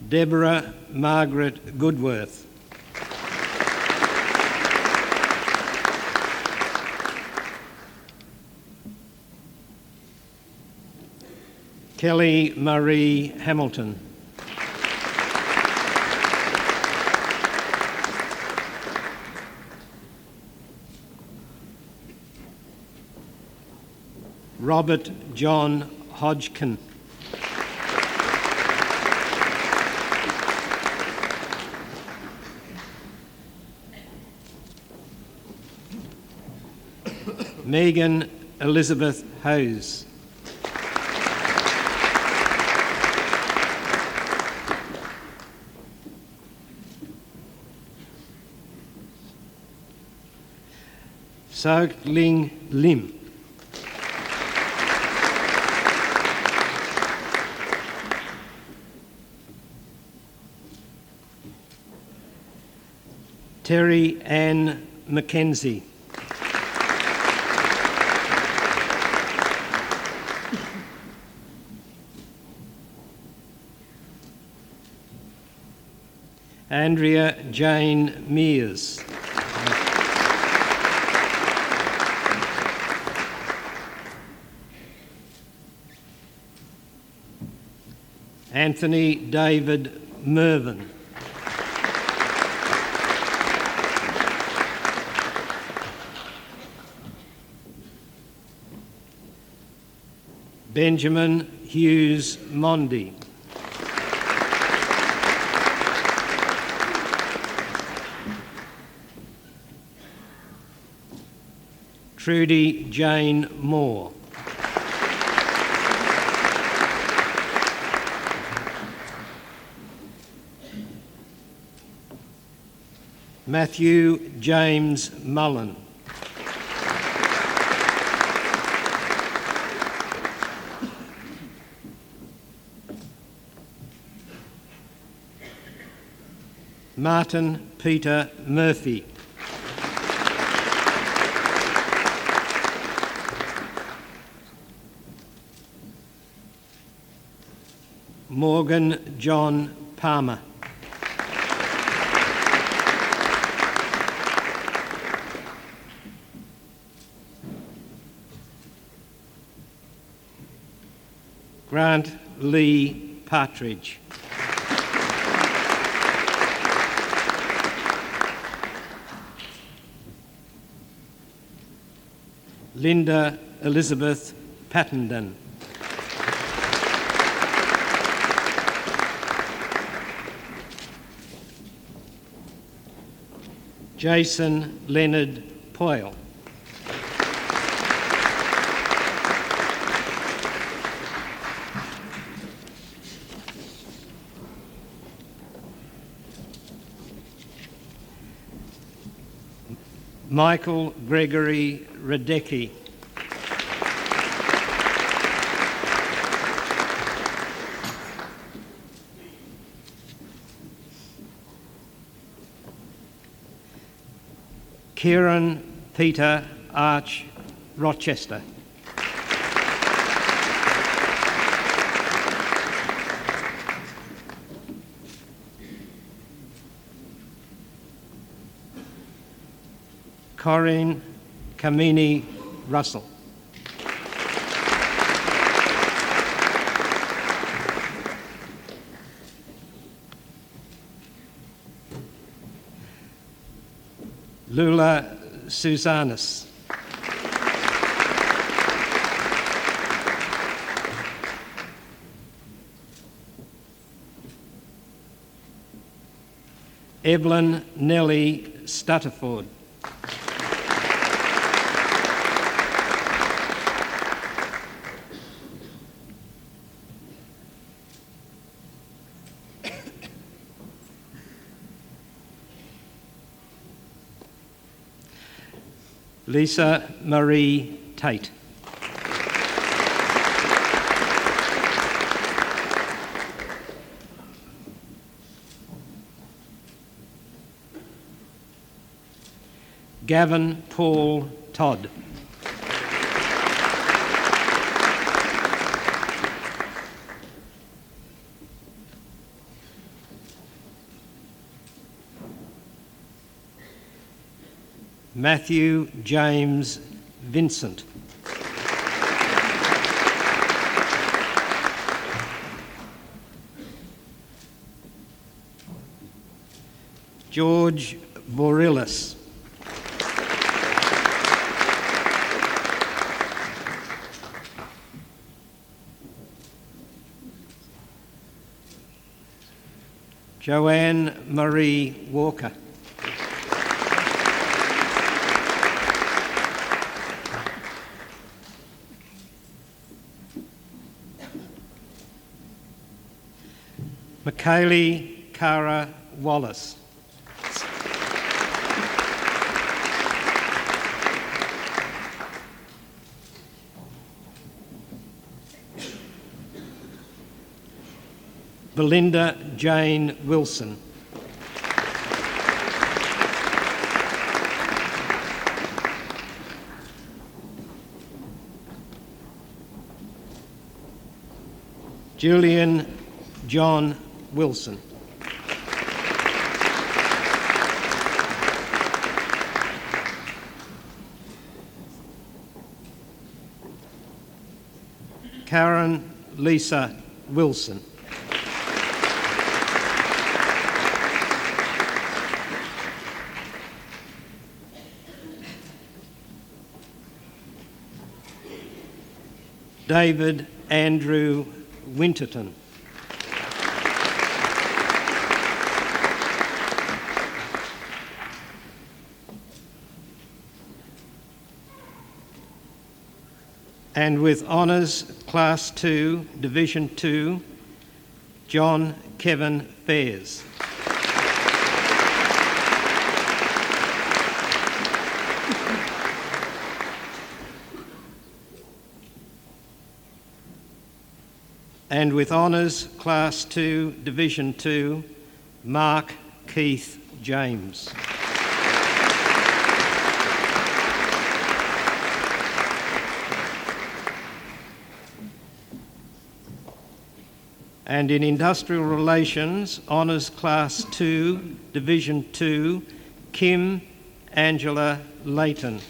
Speaker 3: Deborah Margaret Goodworth. Kelly Marie Hamilton. Robert John Hodgkin. Megan Elizabeth Hose. Sok Ling Lim. Terry Ann Mackenzie. Andrea Jane Mears. Anthony David Mervyn. Benjamin Hughes Mondi. Trudy Jane Moore. Matthew James Mullen. Martin Peter Murphy. Morgan John Palmer. Grant Lee Partridge. Linda Elizabeth Pattenden. Jason Leonard Poyle. Michael Gregory Radecki. Kieran Peter Arch Rochester. Corinne Kamini Russell. Lula Susanis. Evelyn Nellie Stutterford. Lisa Marie Tate. Gavin Paul Todd. Matthew James Vincent. George Vorilis. Joanne Marie Walker. Michaeli Cara Wallace. Belinda Jane Wilson. Julian John Wilson. Karen Lisa Wilson. David Andrew Winterton. And with honours, Class 2, Division 2, John Kevin Fairs. And with honours, Class 2, Division 2, Mark Keith James. And in Industrial Relations, Honours Class 2, Division 2, Kim Angela Layton.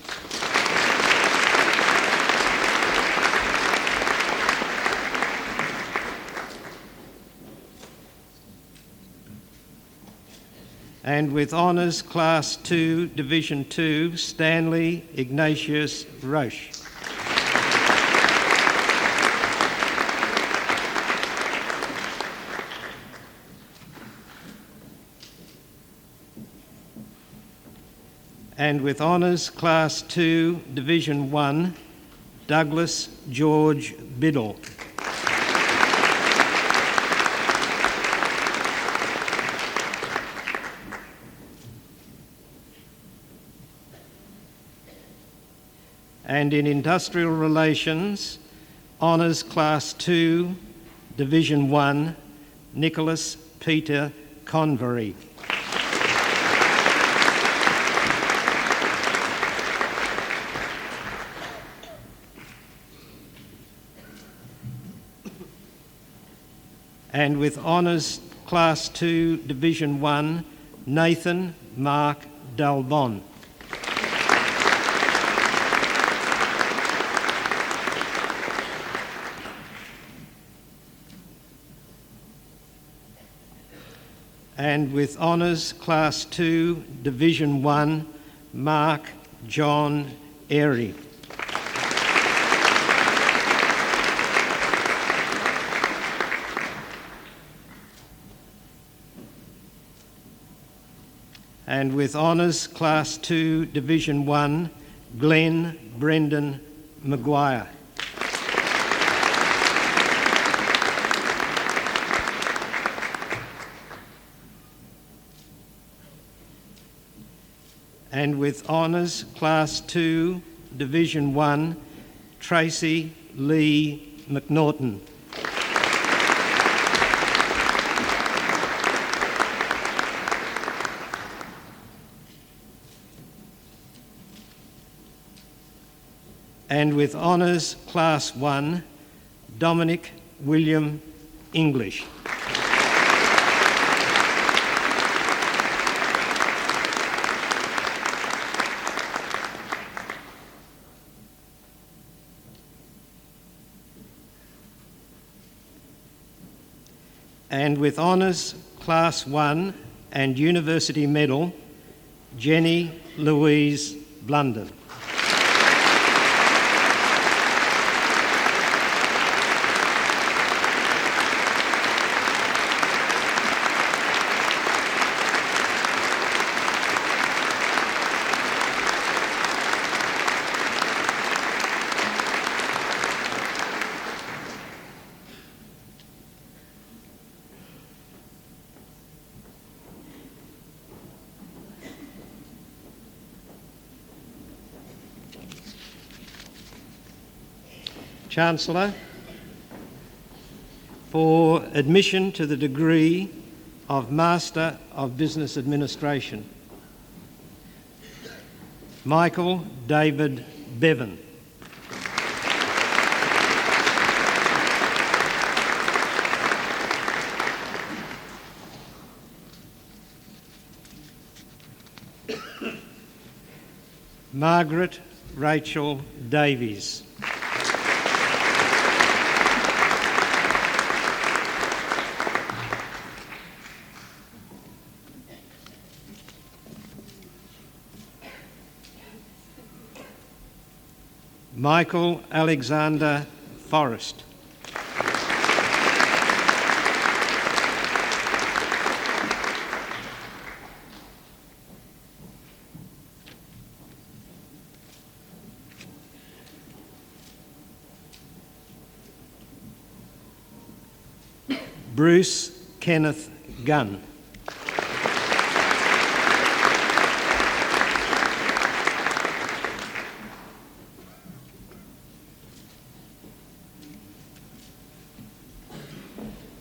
Speaker 3: And with Honours Class 2, Division 2, Stanley Ignatius Roche. And with Honours Class 2, Division 1, Douglas George Biddle. And in Industrial Relations, Honours Class 2, Division 1, Nicholas Peter Convery. And with Honours Class 2, Division 1, Nathan Mark Dalbon. And with Honours Class 2, Division 1, Mark John Airy. And with Honours Class 2, Division 1, Glenn Brendan Maguire. And with Honours Class 2, Division 1, Tracy Lee McNaughton. And with Honours Class 1, Dominic William English. And with Honours Class 1 and University Medal, Jenny Louise Blunden. Chancellor, for admission to the degree of Master of Business Administration, Michael David Bevan. Margaret Rachel Davies. Michael Alexander Forrest. Bruce Kenneth Gunn.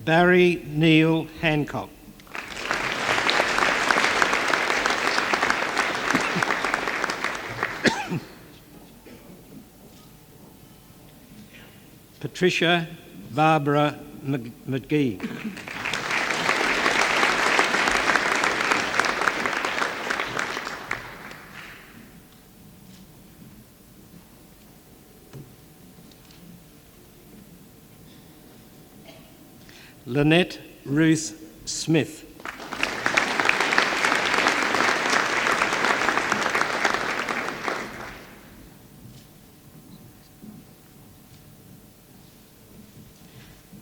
Speaker 3: Barry Neil Hancock. Patricia Barbara McGee. Lynette Ruth Smith.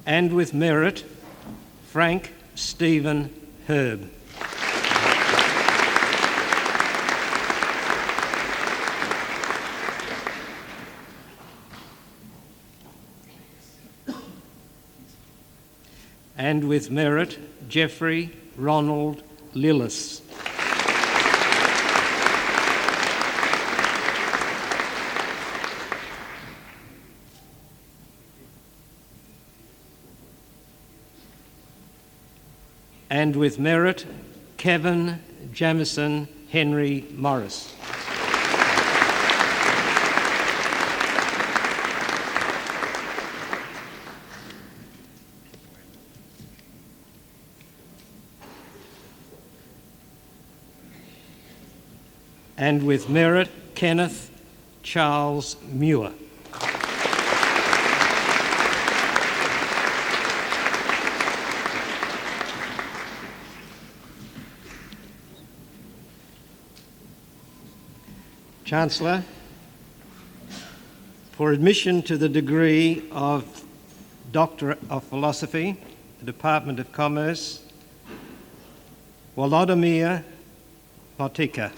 Speaker 3: And with merit, Frank Stephen Herb. And with merit, Jeffrey Ronald Lillis. And with merit, Kevin Jamison Henry Morris. And with merit, Kenneth Charles Muir. Chancellor, for admission to the degree of Doctor of Philosophy, the Department of Commerce, Volodymyr Motika.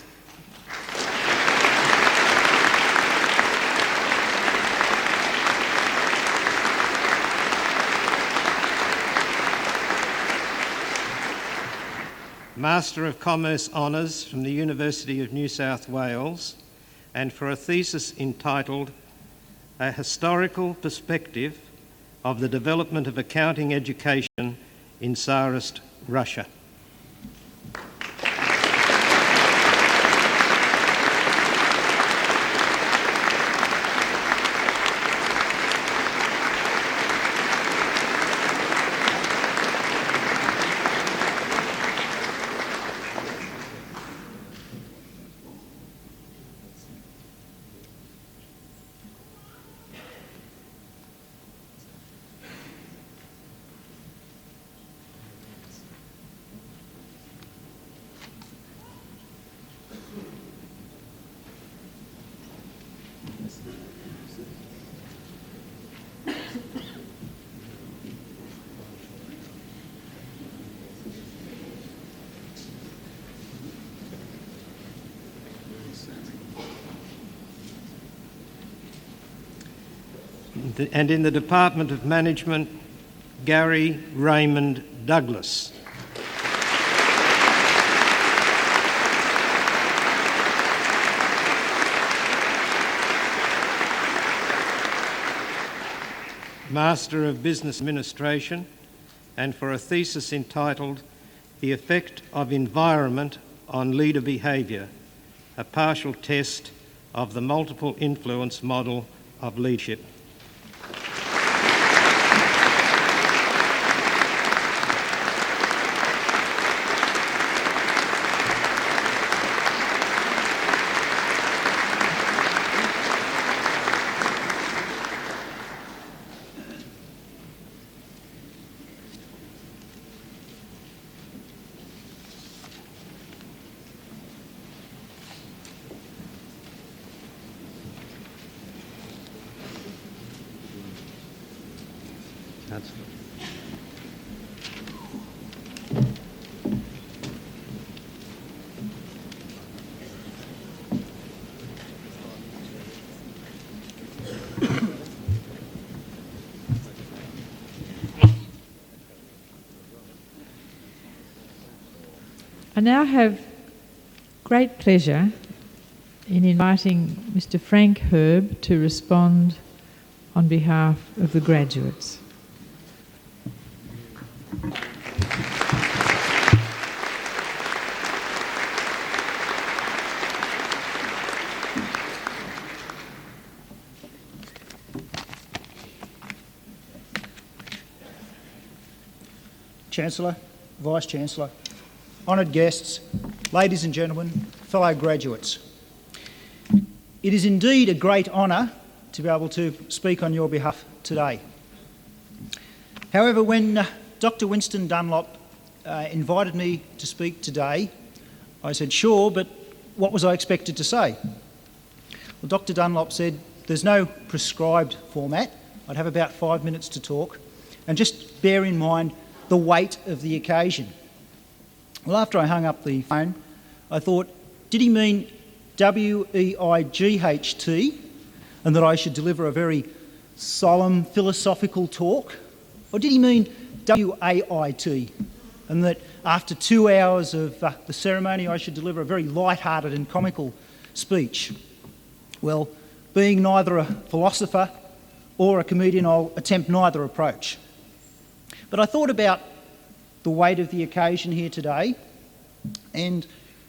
Speaker 3: Master of Commerce Honours from the University of New South Wales, and for a thesis entitled A Historical Perspective of the Development of Accounting Education in Tsarist Russia. and in the Department of Management, Gary Raymond Douglas. Master of Business Administration, and for a thesis entitled The Effect of Environment on Leader Behaviour, a partial test of the multiple influence model of leadership. That's good.
Speaker 1: I now have great pleasure in inviting Mr. Frank Herb to respond on behalf of the graduates.
Speaker 4: Chancellor, Vice-Chancellor, honoured guests, ladies and gentlemen, fellow graduates. It is indeed a great honour to be able to speak on your behalf today. However, when Dr. Winston Dunlop invited me to speak today, I said, sure, but what was I expected to say? Well, Dr. Dunlop said, there's no prescribed format. I'd have about 5 minutes to talk, and just bear in mind the weight of the occasion. Well, after I hung up the phone, I thought, did he mean W-E-I-G-H-T, and that I should deliver a very solemn philosophical talk? Or did he mean W-A-I-T, and that after 2 hours of the ceremony I should deliver a very light-hearted and comical speech? Well, being neither a philosopher or a comedian, I'll attempt neither approach. But I thought about the weight of the occasion here today and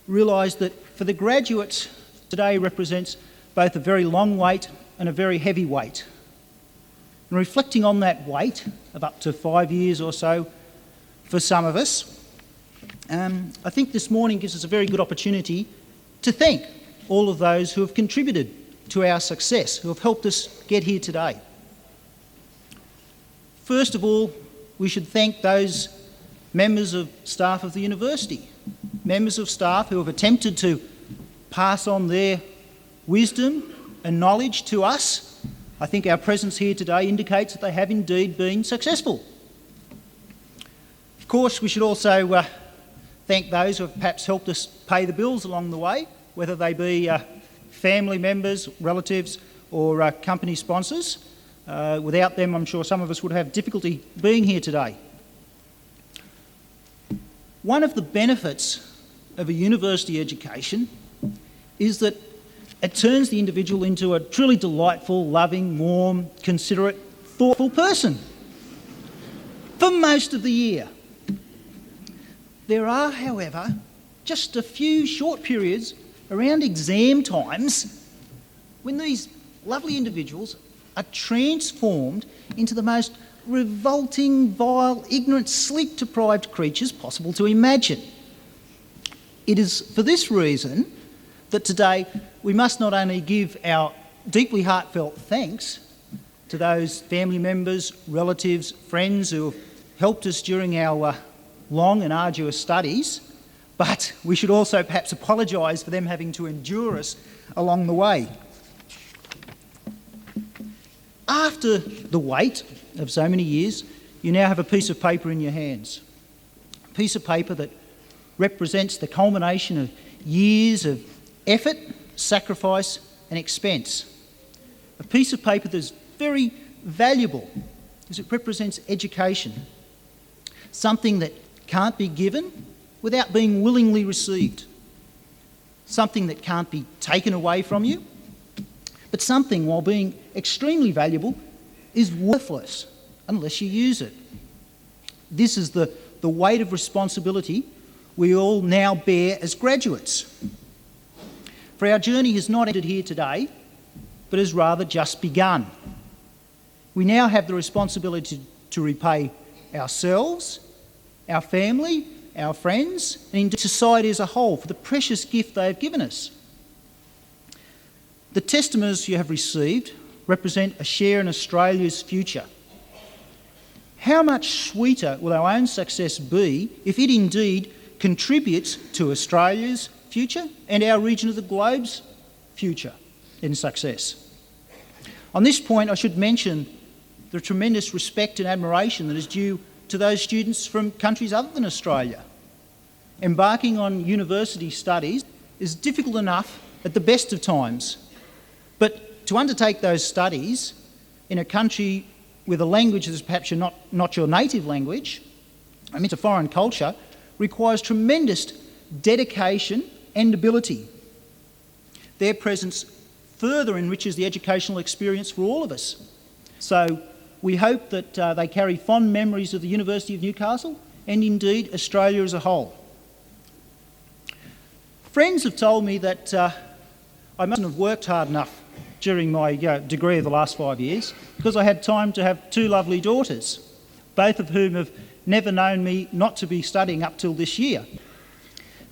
Speaker 4: realised that for the graduates, today represents both a very long wait and a very heavy wait. And reflecting on that wait of up to 5 years or so for some of us, I think this morning gives us a very good opportunity to thank all of those who have contributed to our success, who have helped us get here today. First of all, we should thank those members of staff of the university, members of staff who have attempted to pass on their wisdom and knowledge to us. I think our presence here today indicates that they have indeed been successful. Of course, we should also thank those who have perhaps helped us pay the bills along the way, whether they be family members, relatives, or company sponsors. Without them, I'm sure some of us would have difficulty being here today. One of the benefits of a university education is that it turns the individual into a truly delightful, loving, warm, considerate, thoughtful person for most of the year. There are, however, just a few short periods around exam times when these lovely individuals are transformed into the most revolting, vile, ignorant, sleep-deprived creatures possible to imagine. It is for this reason that today we must not only give our deeply heartfelt thanks to those family members, relatives, friends who have helped us during our long and arduous studies, but we should also perhaps apologise for them having to endure us along the way. After the wait of so many years, you now have a piece of paper in your hands. A piece of paper that represents the culmination of years of effort, sacrifice and expense. A piece of paper that's very valuable because it represents education, something that can't be given without being willingly received, something that can't be taken away from you, but something, while being extremely valuable, is worthless unless you use it. This is the weight of responsibility we all now bear as graduates. For our journey has not ended here today, but has rather just begun. We now have the responsibility to repay ourselves, our family, our friends, and indeed society as a whole for the precious gift they have given us. The testimonies you have received represent a share in Australia's future. How much sweeter will our own success be if it indeed contributes to Australia's future and our region of the globe's future in success? On this point, I should mention the tremendous respect and admiration that is due to those students from countries other than Australia. Embarking on university studies is difficult enough at the best of times, but to undertake those studies in a country with a language that is perhaps not your native language, it's a foreign culture, requires tremendous dedication and ability. Their presence further enriches the educational experience for all of us. So we hope that they carry fond memories of the University of Newcastle and indeed Australia as a whole. Friends have told me that I mustn't have worked hard enough during my degree of the last 5 years because I had time to have two lovely daughters, both of whom have never known me not to be studying up till this year.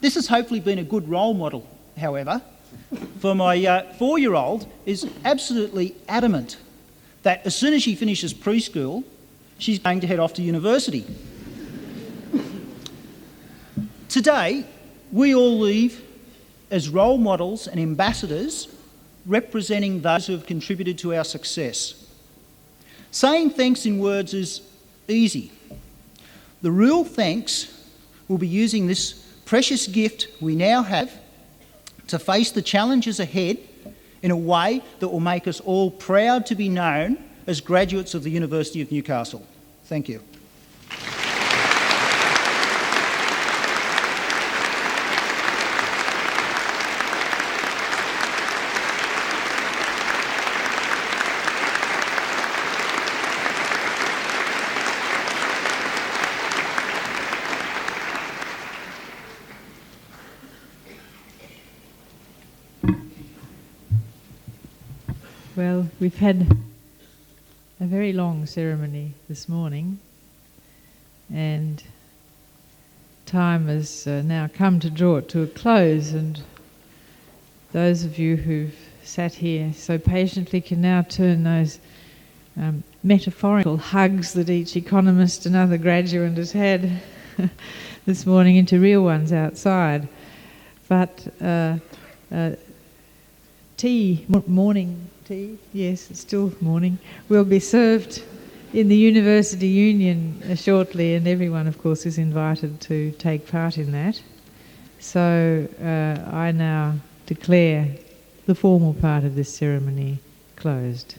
Speaker 4: This has hopefully been a good role model, however, for my 4-year-old is absolutely adamant that as soon as she finishes preschool, she's going to head off to university. Today, we all leave as role models and ambassadors representing those who have contributed to our success. Saying thanks in words is easy. The real thanks will be using this precious gift we now have to face the challenges ahead in a way that will make us all proud to be known as graduates of the University of Newcastle. Thank you.
Speaker 1: Well, we've had a very long ceremony this morning, and time has now come to draw it to a close, and those of you who've sat here so patiently can now turn those metaphorical hugs that each economist and other graduate has had this morning into real ones outside. But morning tea, yes, it's still morning, will be served in the University Union shortly, and everyone, of course, is invited to take part in that. So I now declare the formal part of this ceremony closed.